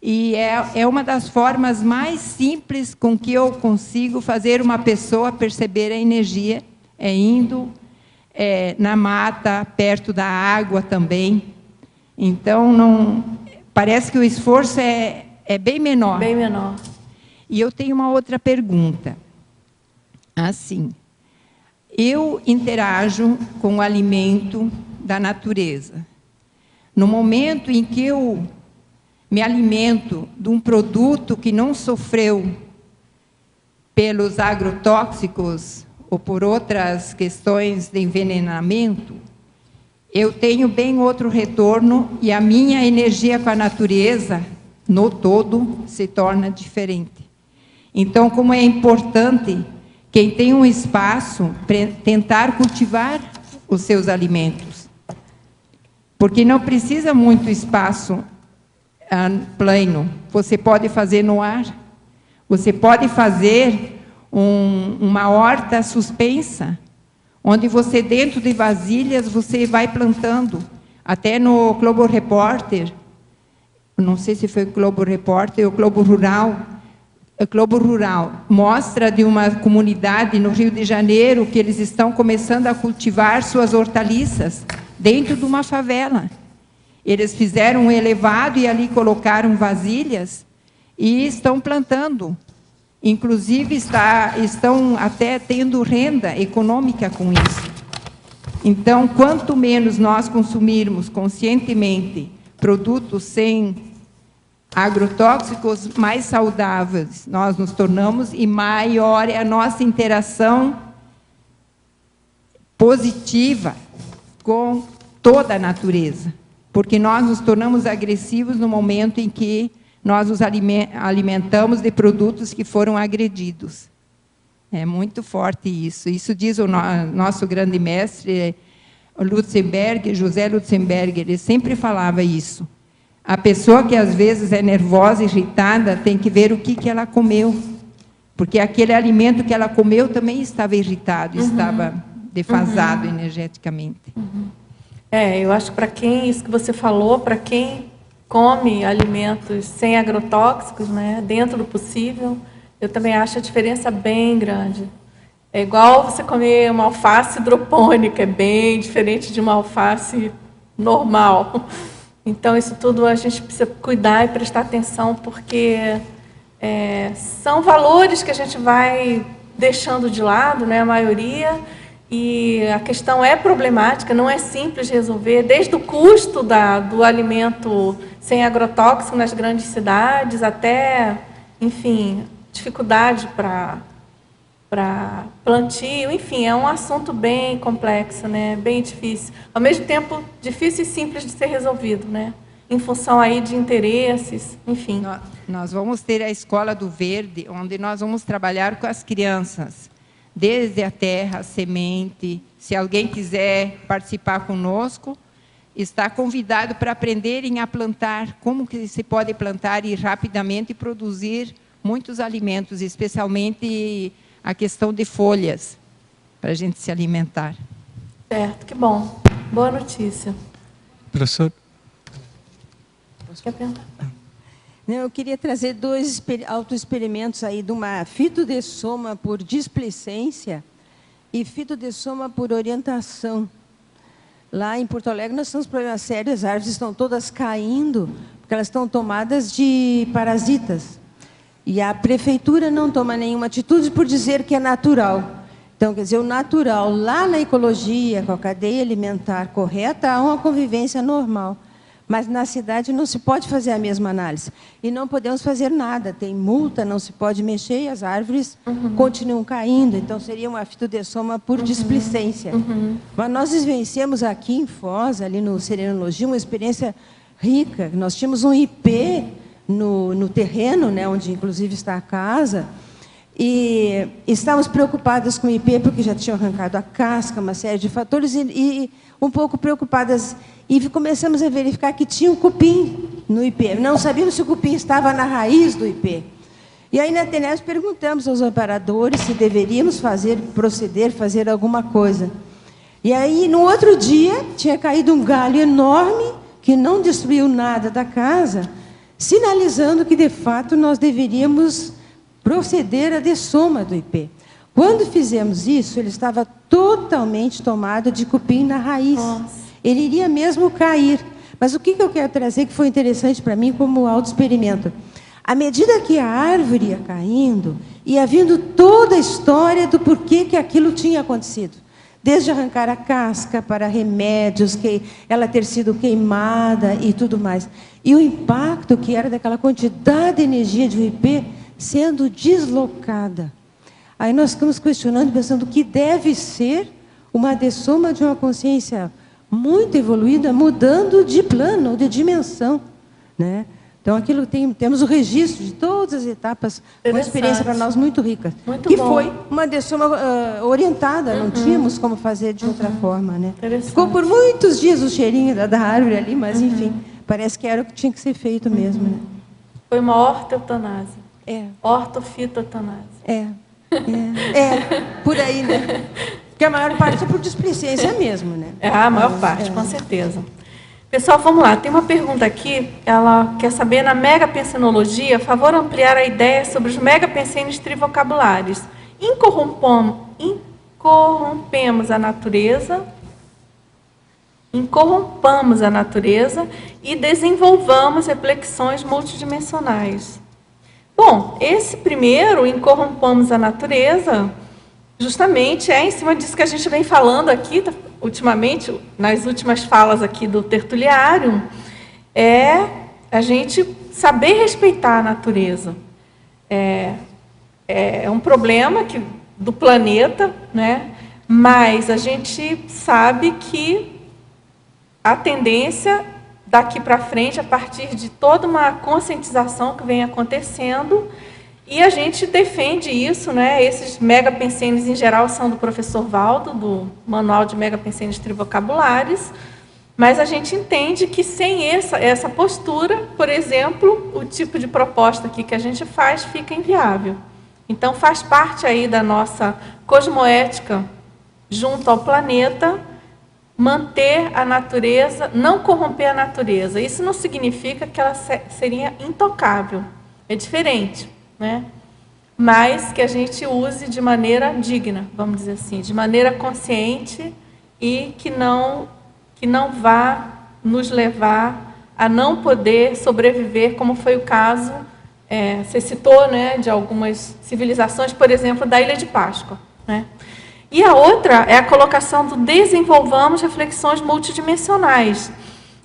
e é uma das formas mais simples com que eu consigo fazer uma pessoa perceber a energia, indo na mata, perto da água também. Então, parece que o esforço é bem menor. Bem menor. E eu tenho uma outra pergunta. Assim, eu interajo com o alimento da natureza. No momento em que eu me alimento de um produto que não sofreu pelos agrotóxicos ou por outras questões de envenenamento, eu tenho bem outro retorno e a minha energia com a natureza, no todo, se torna diferente. Então, como é importante quem tem um espaço tentar cultivar os seus alimentos. Porque não precisa muito espaço plano. Você pode fazer no ar. Você pode fazer uma horta suspensa, onde você, dentro de vasilhas, você vai plantando. Até no Globo Repórter, não sei se foi o Globo Repórter ou o Globo Rural, mostra de uma comunidade no Rio de Janeiro que eles estão começando a cultivar suas hortaliças dentro de uma favela. Eles fizeram um elevado e ali colocaram vasilhas e estão plantando. Inclusive, estão até tendo renda econômica com isso. Então, quanto menos nós consumirmos conscientemente produtos sem agrotóxicos, mais saudáveis nós nos tornamos e maior é a nossa interação positiva com toda a natureza, porque nós nos tornamos agressivos no momento em que nós nos alimentamos de produtos que foram agredidos. É muito forte isso. Isso diz o nosso grande mestre, Lutzenberger, José Lutzenberger, ele sempre falava isso. A pessoa que às vezes é nervosa, irritada, tem que ver o que ela comeu. Porque aquele alimento que ela comeu também estava irritado, estava defasado energeticamente. Eu acho que para quem, isso que você falou, para quem come alimentos sem agrotóxicos, né, dentro do possível, eu também acho a diferença bem grande. É igual você comer uma alface hidropônica, é bem diferente de uma alface normal. Então, isso tudo a gente precisa cuidar e prestar atenção, porque são valores que a gente vai deixando de lado, né, a maioria, e a questão é problemática, não é simples de resolver, desde o custo do alimento sem agrotóxico nas grandes cidades, até, enfim, dificuldade para plantio, enfim, é um assunto bem complexo, né, bem difícil. Ao mesmo tempo, difícil e simples de ser resolvido, né, em função aí de interesses, enfim. Nós vamos ter a Escola do Verde, onde nós vamos trabalhar com as crianças, desde a terra, a semente. Se alguém quiser participar conosco, está convidado para aprenderem a plantar, como que se pode plantar e rapidamente produzir muitos alimentos, especialmente a questão de folhas, para a gente se alimentar. Certo, que bom. Boa notícia. Professor? Quer perguntar? Eu queria trazer 2 autoexperimentos aí, de uma fitodessoma por displicência e fitodessoma por orientação. Lá em Porto Alegre nós temos problemas sérios, as árvores estão todas caindo, porque elas estão tomadas de parasitas. E a prefeitura não toma nenhuma atitude por dizer que é natural. Então, quer dizer, o natural, lá na ecologia, com a cadeia alimentar correta, há uma convivência normal. Mas na cidade não se pode fazer a mesma análise. E não podemos fazer nada. Tem multa, não se pode mexer e as árvores continuam caindo. Então, seria uma fitodessoma por displicência. Mas nós vivenciamos aqui em Foz, ali no Serenologia, uma experiência rica. Nós tínhamos um IP no terreno, né, onde inclusive está a casa, e estávamos preocupadas com o IP, porque já tinham arrancado a casca, uma série de fatores, e um pouco preocupadas. E começamos a verificar que tinha um cupim no IP. Não sabíamos se o cupim estava na raiz do IP. E aí, na TENESP, perguntamos aos operadores se deveríamos fazer alguma coisa. E aí, no outro dia, tinha caído um galho enorme, que não destruiu nada da casa, sinalizando que, de fato, nós deveríamos proceder à dessoma do IP. Quando fizemos isso, ele estava totalmente tomado de cupim na raiz. Nossa. Ele iria mesmo cair. Mas o que eu quero trazer, que foi interessante para mim como autoexperimento? À medida que a árvore ia caindo, ia vindo toda a história do porquê que aquilo tinha acontecido. Desde arrancar a casca, para remédios, ela ter sido queimada e tudo mais. E o impacto que era daquela quantidade de energia de um IP sendo deslocada. Aí nós ficamos questionando, pensando o que deve ser uma dessoma de uma consciência muito evoluída, mudando de plano, de dimensão, né? Então, aquilo temos o registro de todas as etapas, uma experiência para nós muito rica. Que foi uma dessoma orientada, não tínhamos como fazer de outra forma, né? Ficou por muitos dias o cheirinho da árvore ali, mas, enfim, parece que era o que tinha que ser feito mesmo, né? Foi uma ortoeutanásia. Ortofitoeutanásia. Por aí, né? Porque a maior parte é por displicência mesmo, né? A maior parte, com certeza. Pessoal, vamos lá. Tem uma pergunta aqui. Ela quer saber, na megapensenologia, favor ampliar a ideia sobre os megapensenes trivocabulares. Incorrompamos a natureza e desenvolvamos reflexões multidimensionais. Bom, esse primeiro, incorrompamos a natureza, justamente é em cima disso que a gente vem falando aqui, ultimamente, nas últimas falas aqui do tertuliário, é a gente saber respeitar a natureza. É um problema do planeta, né? Mas a gente sabe que a tendência daqui para frente, a partir de toda uma conscientização que vem acontecendo, e a gente defende isso, né? Esses megapensenes, em geral, são do professor Valdo, do Manual de Megapensenes Trivocabulares, mas a gente entende que sem essa postura, por exemplo, o tipo de proposta aqui que a gente faz fica inviável. Então, faz parte aí da nossa cosmoética junto ao planeta, manter a natureza, não corromper a natureza. Isso não significa que ela seria intocável. É diferente, né? Mas que a gente use de maneira digna, vamos dizer assim, de maneira consciente e que não vá nos levar a não poder sobreviver, como foi o caso, você citou, né, de algumas civilizações, por exemplo, da Ilha de Páscoa, né? E a outra é a colocação do desenvolvamos reflexões multidimensionais.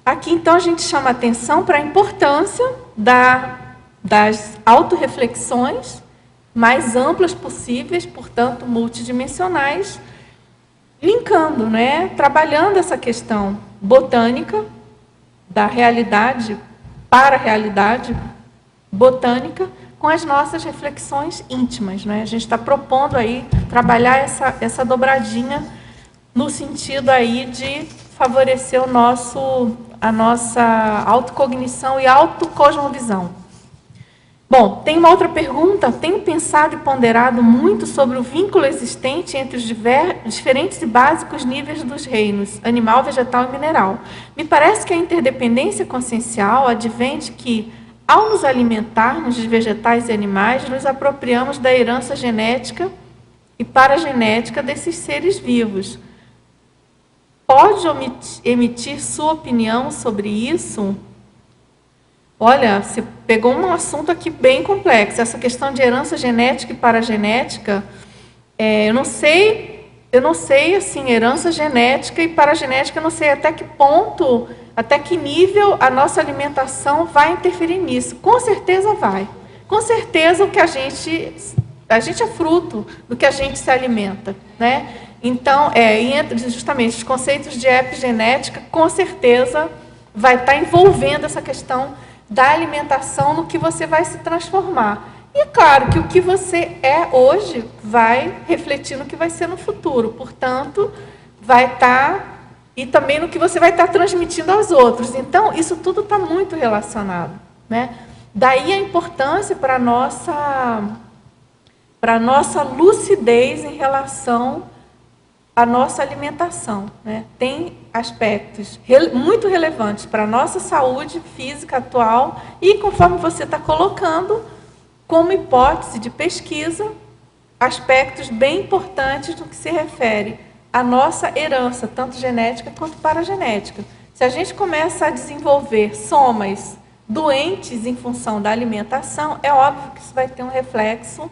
Aqui, então, a gente chama atenção para a importância das autorreflexões mais amplas possíveis, portanto, multidimensionais, linkando, né, trabalhando essa questão botânica, da realidade para a realidade botânica, com as nossas reflexões íntimas, né? A gente está propondo aí trabalhar essa dobradinha no sentido aí de favorecer a nossa autocognição e autocosmovisão. Bom, tem uma outra pergunta. Tenho pensado e ponderado muito sobre o vínculo existente entre os diferentes e básicos níveis dos reinos, animal, vegetal e mineral. Me parece que a interdependência consciencial advém de que, ao nos alimentarmos de vegetais e animais, nos apropriamos da herança genética e paragenética desses seres vivos. Pode emitir sua opinião sobre isso? Olha, você pegou um assunto aqui bem complexo. Essa questão de herança genética e paragenética, eu não sei assim, herança genética e paragenética, eu não sei até que ponto, até que nível a nossa alimentação vai interferir nisso. Com certeza vai. Com certeza o que a gente é fruto do que a gente se alimenta, né? Então, entre justamente os conceitos de epigenética, com certeza vai estar envolvendo essa questão da alimentação no que você vai se transformar. E é claro que o que você é hoje vai refletir no que vai ser no futuro. Portanto, vai estar... E também no que você vai estar transmitindo aos outros. Então, isso tudo está muito relacionado, né? Daí a importância para a nossa lucidez em relação à nossa alimentação, né? Tem aspectos muito relevantes para a nossa saúde física atual e, conforme você está colocando, como hipótese de pesquisa, aspectos bem importantes no que se refere à nossa herança, tanto genética quanto paragenética. Se a gente começa a desenvolver somas doentes em função da alimentação, é óbvio que isso vai ter um reflexo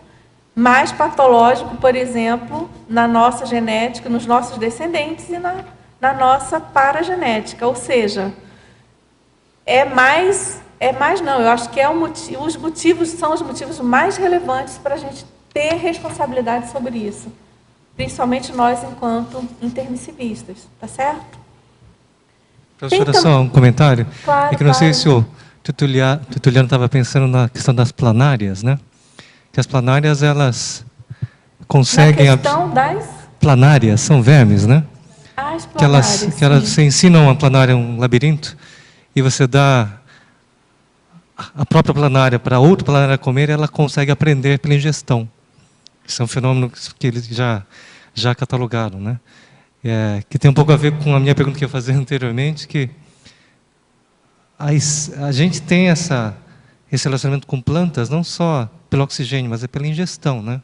mais patológico, por exemplo, na nossa genética, nos nossos descendentes e na nossa paragenética. Ou seja, não, eu acho que os motivos são os motivos mais relevantes para a gente ter responsabilidade sobre isso. Principalmente nós, enquanto intermissivistas. Tá certo? Professora, só um comentário. Claro, é que não sei se o Tertuliano estava pensando na questão das planárias, né? Que as planárias, elas conseguem... Na questão das... Planárias, são vermes, né? As planárias, que elas ensinam uma planária, um labirinto, e você dá a própria planária para outra planária comer, ela consegue aprender pela ingestão. Isso é um fenômeno que eles já catalogaram, né? Que tem um pouco a ver com a minha pergunta que eu ia fazer anteriormente, que a gente tem esse relacionamento com plantas, não só pelo oxigênio, mas pela ingestão, né?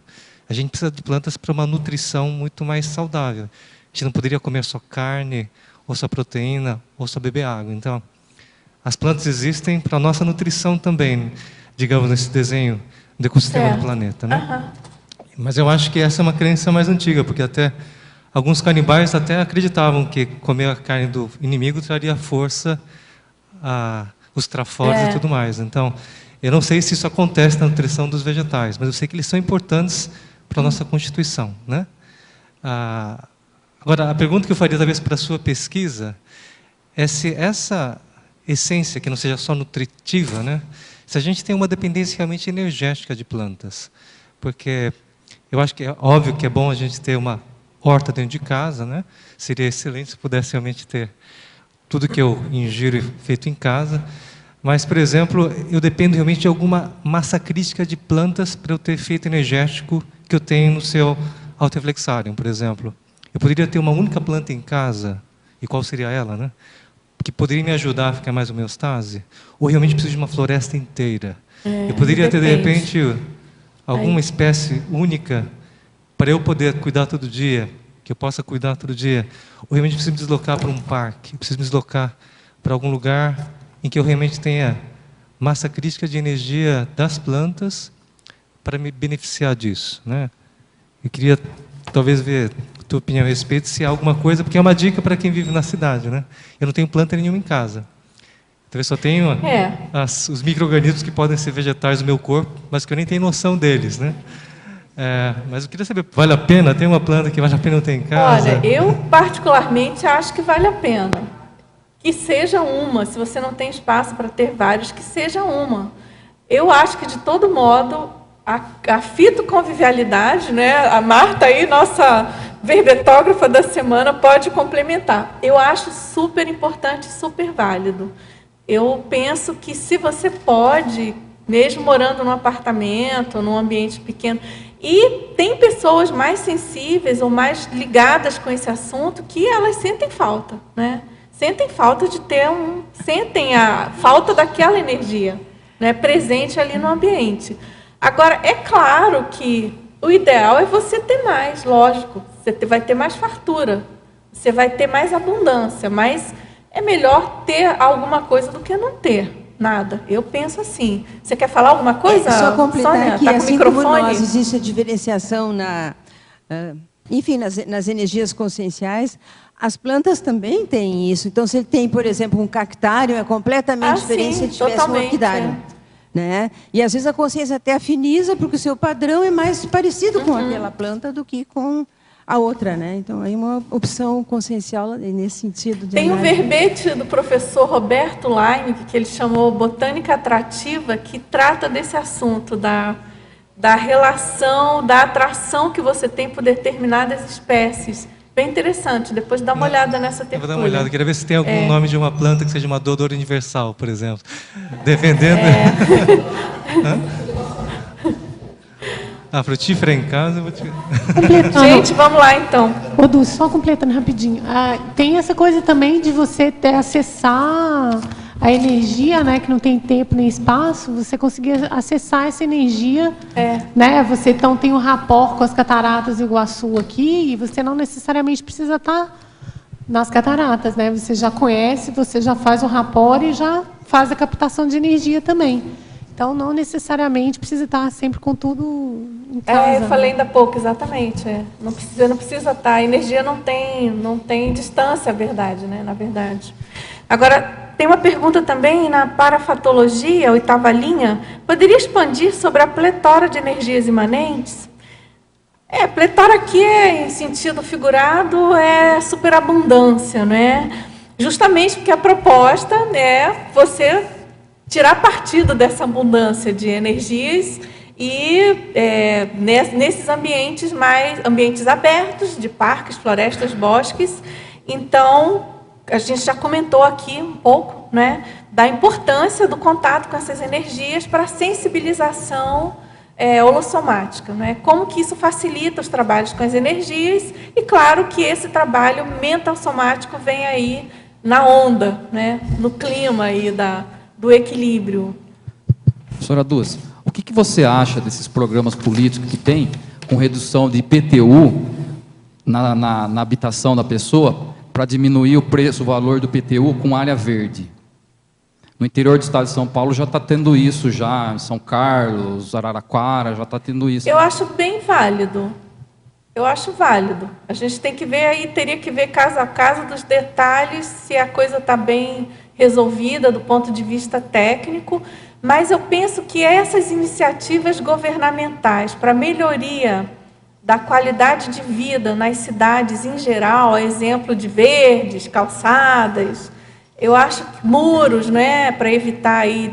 A gente precisa de plantas para uma nutrição muito mais saudável. A gente não poderia comer só carne, ou só proteína, ou só beber água. Então, as plantas existem para a nossa nutrição também, digamos, nesse desenho do ecossistema do planeta, né? Mas eu acho que essa é uma crença mais antiga, porque até alguns canibais até acreditavam que comer a carne do inimigo traria força, os trafores e tudo mais. Então, eu não sei se isso acontece na nutrição dos vegetais, mas eu sei que eles são importantes para a nossa constituição, né? Agora, a pergunta que eu faria talvez para a sua pesquisa essa essência que não seja só nutritiva, né? Se a gente tem uma dependência realmente energética de plantas, porque eu acho que é óbvio que é bom a gente ter uma horta dentro de casa, né? Seria excelente se pudesse realmente ter tudo que eu ingiro feito em casa. Mas, por exemplo, eu dependo realmente de alguma massa crítica de plantas para eu ter efeito energético que eu tenho no seu autoreflexarium, por exemplo. Eu poderia ter uma única planta em casa, e qual seria ela, né? Que poderia me ajudar a ficar mais homeostase? Ou realmente preciso de uma floresta inteira? Eu poderia ter, de repente, alguma espécie única para eu poder cuidar todo dia, que eu possa cuidar todo dia? Ou realmente preciso me deslocar para um parque? Eu preciso me deslocar para algum lugar em que eu realmente tenha massa crítica de energia das plantas para me beneficiar disso, né? Eu queria, talvez, ver a tua opinião a respeito, se há alguma coisa, porque é uma dica para quem vive na cidade, né? Eu não tenho planta nenhuma em casa. Então, eu só tenho os micro-organismos que podem ser vegetais do meu corpo, mas que eu nem tenho noção deles, né? Mas eu queria saber, vale a pena? Tem uma planta que vale a pena eu ter em casa? Olha, eu particularmente acho que vale a pena. Que seja uma, se você não tem espaço para ter vários, que seja uma. Eu acho que, de todo modo, a fitoconvivialidade, né? A Marta aí, nossa verbetógrafa da semana, pode complementar. Eu acho super importante, super válido. Eu penso que, se você pode, mesmo morando num apartamento, num ambiente pequeno, e tem pessoas mais sensíveis ou mais ligadas com esse assunto que elas sentem falta, né? Sentem falta de ter sentem a falta daquela energia, né, presente ali no ambiente. Agora, é claro que o ideal é você ter mais, lógico. Você vai ter mais fartura, você vai ter mais abundância, mas é melhor ter alguma coisa do que não ter nada. Eu penso assim. Você quer falar alguma coisa, só completar Sônia? aqui, Tá com assim o microfone? como nós, existe a diferenciação nas energias conscienciais. As plantas também têm isso. Então, se ele tem, por exemplo, um cactário, é completamente diferente se ele tivesse um orquidário. Né? E, às vezes, a consciência até afiniza, porque o seu padrão é mais parecido com aquela planta do que com a outra. Né? Então, aí uma opção consciencial nesse sentido. Tem um verbete do professor Roberto Laine, que ele chamou Botânica Atrativa, que trata desse assunto, da relação, da atração que você tem por determinadas espécies. Bem interessante, depois dá uma olhada nessa tertúlia. Eu vou dar uma olhada, queria ver se tem algum nome de uma planta que seja uma doadora universal, por exemplo. Defendendo... A frutífera em casa, eu vou te... Gente, vamos lá então. Ô, Du, só completando rapidinho. Tem essa coisa também de você acessar a energia, né, que não tem tempo nem espaço, você conseguir acessar essa energia, né? Você então tem um rapport com as cataratas do Iguaçu aqui, e você não necessariamente precisa estar nas cataratas, né? Você já conhece, você já faz o rapport e já faz a captação de energia também. Então, não necessariamente precisa estar sempre com tudo em casa. Eu falei ainda há pouco, exatamente. Não precisa estar. A energia não tem distância, é verdade, né? Na verdade. Agora, tem uma pergunta também na parafatologia, 8ª linha. Poderia expandir sobre a pletora de energias imanentes? Pletora aqui, em sentido figurado, é superabundância, né? Justamente porque a proposta é você tirar partido dessa abundância de energias e nesses ambientes ambientes abertos, de parques, florestas, bosques. Então, a gente já comentou aqui um pouco, né, da importância do contato com essas energias para a sensibilização holossomática, né? Como que isso facilita os trabalhos com as energias, e claro que esse trabalho mental somático vem aí na onda, né, no clima aí do equilíbrio. Professora Dulce, o que você acha desses programas políticos que tem com redução de IPTU na habitação da pessoa para diminuir o preço, o valor do IPTU com área verde? No interior do estado de São Paulo já está tendo isso, já em São Carlos, Araraquara, já está tendo isso. Eu acho bem válido. Eu acho válido. A gente tem que ver aí, teria que ver caso a caso dos detalhes, se a coisa está bem resolvida do ponto de vista técnico, mas eu penso que essas iniciativas governamentais para melhoria da qualidade de vida nas cidades em geral, a exemplo de verdes, calçadas, Eu acho que muros, né, para evitar aí,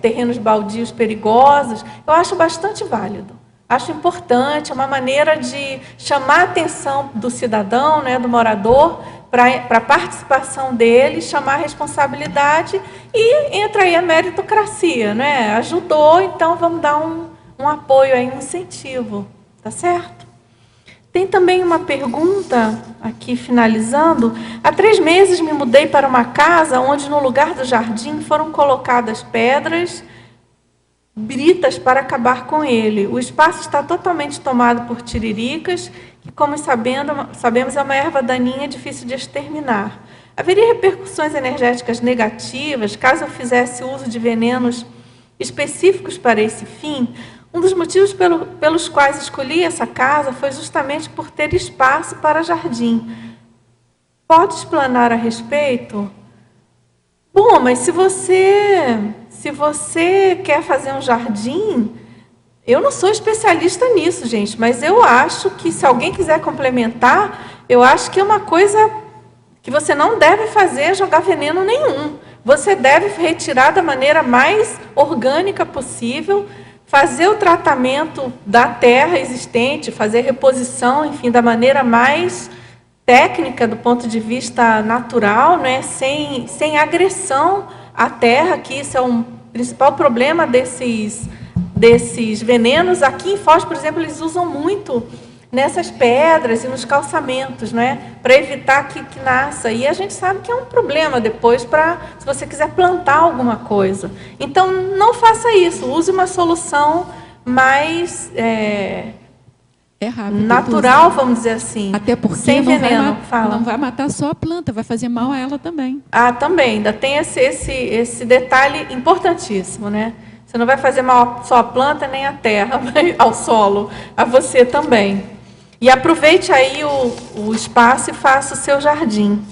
terrenos baldios perigosos, eu acho bastante válido. Acho importante, é uma maneira de chamar a atenção do cidadão, né, do morador, para a participação dele, chamar a responsabilidade e entra aí a meritocracia, né? Ajudou, então vamos dar um apoio aí, um incentivo, tá certo? Tem também uma pergunta aqui, finalizando. Há 3 meses me mudei para uma casa onde no lugar do jardim foram colocadas pedras, britas para acabar com ele. O espaço está totalmente tomado por tiriricas, que, como sabemos, é uma erva daninha difícil de exterminar. Haveria repercussões energéticas negativas caso eu fizesse uso de venenos específicos para esse fim? Um dos motivos pelos quais escolhi essa casa foi justamente por ter espaço para jardim. Pode explanar a respeito? Bom, mas se você quer fazer um jardim, eu não sou especialista nisso, gente, mas eu acho que, se alguém quiser complementar, eu acho que é uma coisa que você não deve fazer, jogar veneno nenhum. Você deve retirar da maneira mais orgânica possível, fazer o tratamento da terra existente, fazer reposição, enfim, da maneira mais técnica do ponto de vista natural, né, sem agressão à terra, que isso é um principal problema desses venenos. Aqui em Foz, por exemplo, eles usam muito nessas pedras e nos calçamentos, né, para evitar que nasça. E a gente sabe que é um problema depois, se você quiser plantar alguma coisa. Então, não faça isso. Use uma solução mais natural, vamos dizer assim. Até porque sem veneno. Não vai matar só a planta, vai fazer mal a ela também. Ah, também. Ainda tem esse detalhe importantíssimo, né? Você não vai fazer mal só à planta, nem à terra, ao solo, a você também. E aproveite aí o espaço e faça o seu jardim.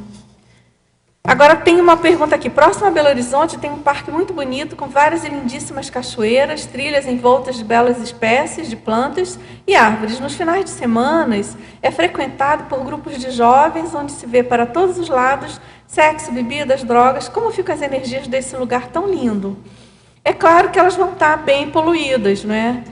Agora tem uma pergunta aqui. Próximo a Belo Horizonte tem um parque muito bonito, com várias e lindíssimas cachoeiras, trilhas envoltas de belas espécies de plantas e árvores. Nos finais de semanas é frequentado por grupos de jovens, onde se vê para todos os lados sexo, bebidas, drogas. Como ficam as energias desse lugar tão lindo? É claro que elas vão estar bem poluídas, não é?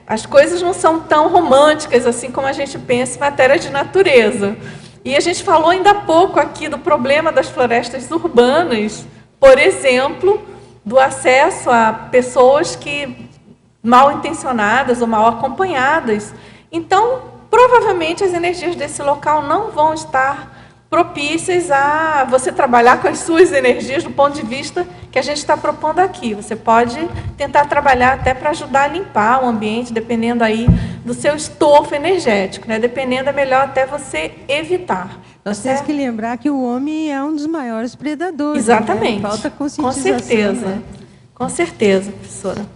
As coisas não são tão românticas assim como a gente pensa em matéria de natureza. E a gente falou ainda há pouco aqui do problema das florestas urbanas, por exemplo, do acesso a pessoas que mal intencionadas ou mal acompanhadas. Então, provavelmente as energias desse local não vão estar propícias a você trabalhar com as suas energias do ponto de vista que a gente está propondo aqui. Você pode tentar trabalhar até para ajudar a limpar o ambiente, dependendo aí do seu estofo energético, né? Dependendo, é melhor até você evitar. Nós temos que lembrar que o homem é um dos maiores predadores. Exatamente. Né? Falta conscientização. Com certeza. Né? Com certeza, professora.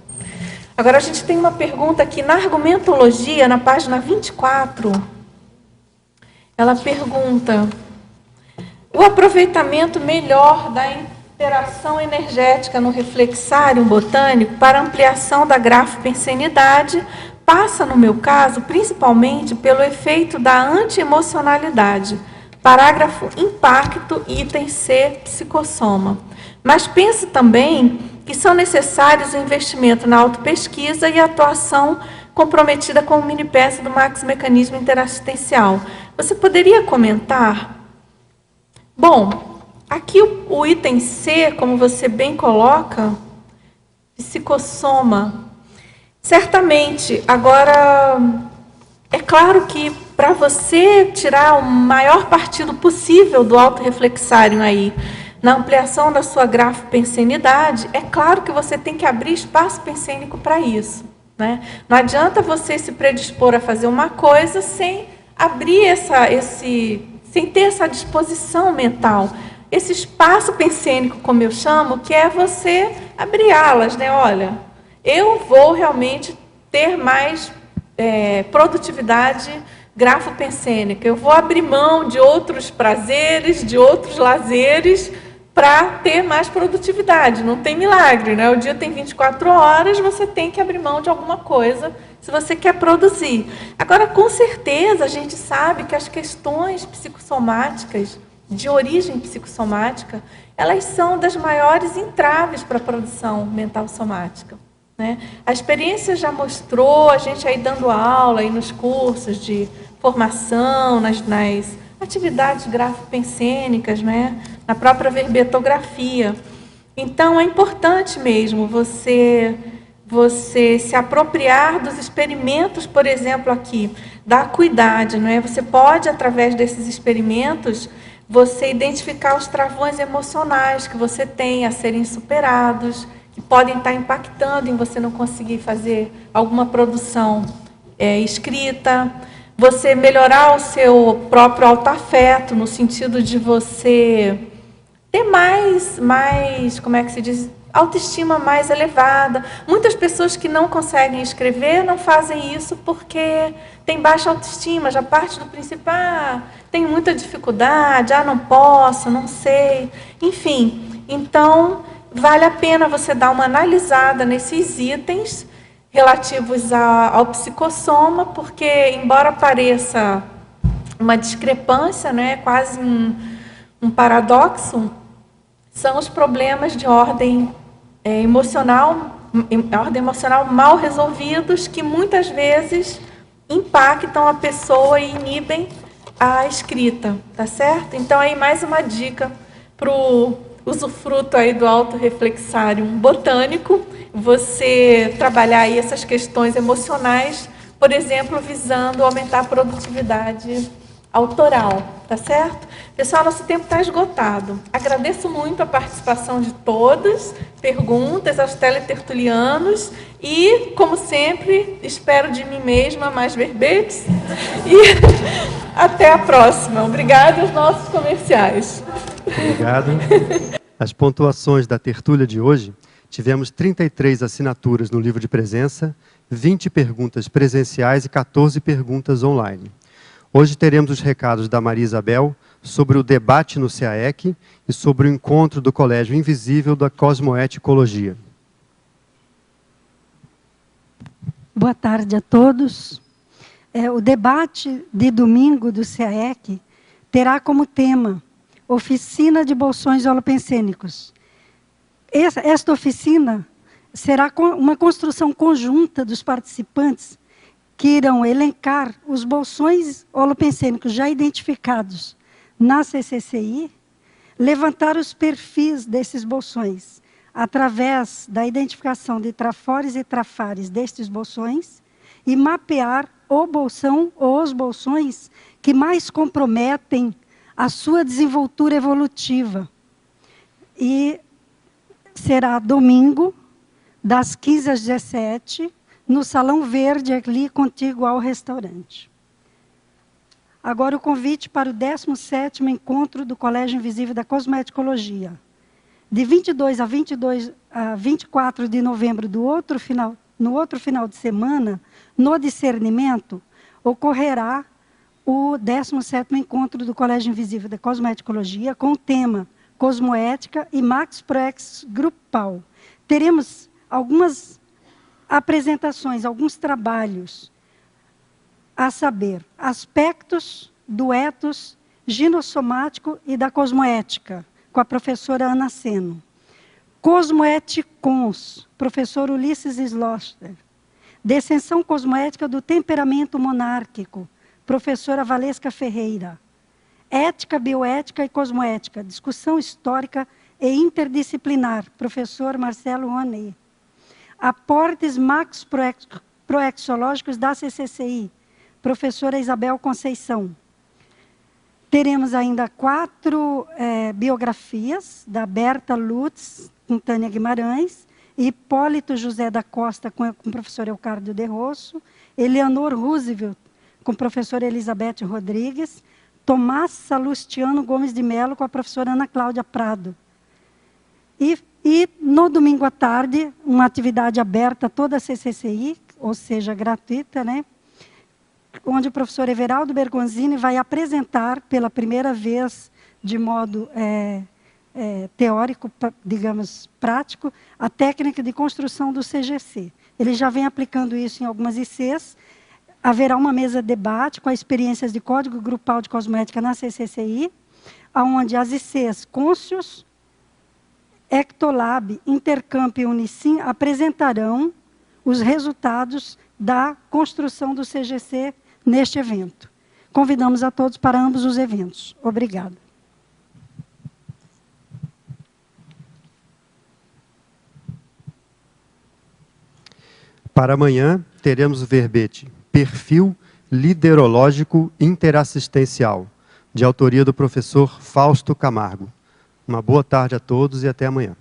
Agora, a gente tem uma pergunta aqui na argumentologia, na página 24. Ela pergunta: o aproveitamento melhor da interação energética no reflexário botânico para ampliação da grafopensenidade passa, no meu caso, principalmente pelo efeito da antiemocionalidade. Parágrafo impacto, item C, psicossoma. Mas penso também que são necessários o investimento na autopesquisa e a atuação comprometida com o mini-peça do maxi-mecanismo interassistencial. Você poderia comentar? Bom, aqui o item C, como você bem coloca, psicossoma. Certamente, agora, é claro que para você tirar o maior partido possível do autorreflexário aí, na ampliação da sua grafopensenidade, é claro que você tem que abrir espaço pensênico para isso, né? Não adianta você se predispor a fazer uma coisa sem abrir sem ter essa disposição mental, esse espaço pensênico, como eu chamo, que é você abrir alas, né? Olha, eu vou realmente ter mais produtividade grafopensênica, eu vou abrir mão de outros prazeres, de outros lazeres, para ter mais produtividade. Não tem milagre, né? O dia tem 24 horas, você tem que abrir mão de alguma coisa se você quer produzir. Agora, com certeza, a gente sabe que as questões psicossomáticas de origem psicossomática, elas são das maiores entraves para a produção mental somática, né? A experiência já mostrou, a gente aí dando aula aí nos cursos de formação, nas atividades grafo-pensênicas, né? Na própria verbetografia. Então, é importante mesmo você se apropriar dos experimentos, por exemplo, aqui, da acuidade, não é? Você pode, através desses experimentos, você identificar os travões emocionais que você tem a serem superados, que podem estar impactando em você não conseguir fazer alguma produção escrita, você melhorar o seu próprio autoafeto, no sentido de você ter mais, como é que se diz, autoestima mais elevada. Muitas pessoas que não conseguem escrever não fazem isso porque tem baixa autoestima, já parte do princípio, tem muita dificuldade, não posso, não sei. Enfim, então vale a pena você dar uma analisada nesses itens relativos ao psicossoma, porque, embora pareça uma discrepância, né, quase um paradoxo, são os problemas de ordem emocional mal resolvidos, que muitas vezes impactam a pessoa e inibem a escrita, tá certo? Então, aí mais uma dica para o usufruto aí do autorreflexário botânico, você trabalhar aí essas questões emocionais, por exemplo, visando aumentar a produtividade autoral, tá certo? Pessoal, nosso tempo está esgotado. Agradeço muito a participação de todos, perguntas aos teletertulianos e, como sempre, espero de mim mesma mais verbetes e até a próxima. Obrigada aos nossos comerciais. Obrigado. As pontuações da tertúlia de hoje, tivemos 33 assinaturas no livro de presença, 20 perguntas presenciais e 14 perguntas online. Hoje teremos os recados da Maria Isabel sobre o debate no CAEC e sobre o encontro do Colégio Invisível da Cosmoeticologia. Boa tarde a todos. O debate de domingo do CAEC terá como tema Oficina de Bolsões Holopensênicos. Esta oficina será uma construção conjunta dos participantes que irão elencar os bolsões holopensênicos já identificados na CCCI, levantar os perfis desses bolsões através da identificação de trafores e trafares destes bolsões e mapear o bolsão ou os bolsões que mais comprometem a sua desenvoltura evolutiva. E será domingo, das 15 às 17, no Salão Verde, ali contíguo ao restaurante. Agora o convite para o 17º Encontro do Colégio Invisível da Cosmoeticologia. De 22 a 24 de novembro no outro final de semana, no Discernimento, ocorrerá o 17º Encontro do Colégio Invisível da Cosmoeticologia, com o tema Cosmoética e Max Proex Grupal. Teremos algumas apresentações, alguns trabalhos, a saber, aspectos do ethos ginossomático e da cosmoética, com a professora Ana Seno. Cosmoeticons, professor Ulisses Slosser. Descensão cosmoética do temperamento monárquico, professora Valesca Ferreira. Ética, bioética e cosmoética, discussão histórica e interdisciplinar, professor Marcelo Ronet. Aportes max proexológicos da CCCI, professora Isabel Conceição. Teremos ainda 4 biografias, da Berta Lutz, com Tânia Guimarães, Hipólito José da Costa, com o professor Eucardio de Rosso, Eleanor Roosevelt, com a professora Elizabeth Rodrigues, Tomás Salustiano Gomes de Mello, com a professora Ana Cláudia Prado. E no domingo à tarde, uma atividade aberta a toda a CCCI, ou seja, gratuita, né? Onde o professor Everaldo Bergonzini vai apresentar pela primeira vez, de modo teórico, digamos, prático, a técnica de construção do CGC. Ele já vem aplicando isso em algumas ICs. Haverá uma mesa de debate com as experiências de código grupal de cosmoética na CCCI onde as ICs Conscius, Ectolab, Intercamp e Unicim apresentarão os resultados da construção do CGC neste evento. Convidamos a todos para ambos os eventos. Obrigada. Para amanhã, teremos o verbete Perfil Liderológico Interassistencial, de autoria do professor Fausto Camargo. Uma boa tarde a todos e até amanhã.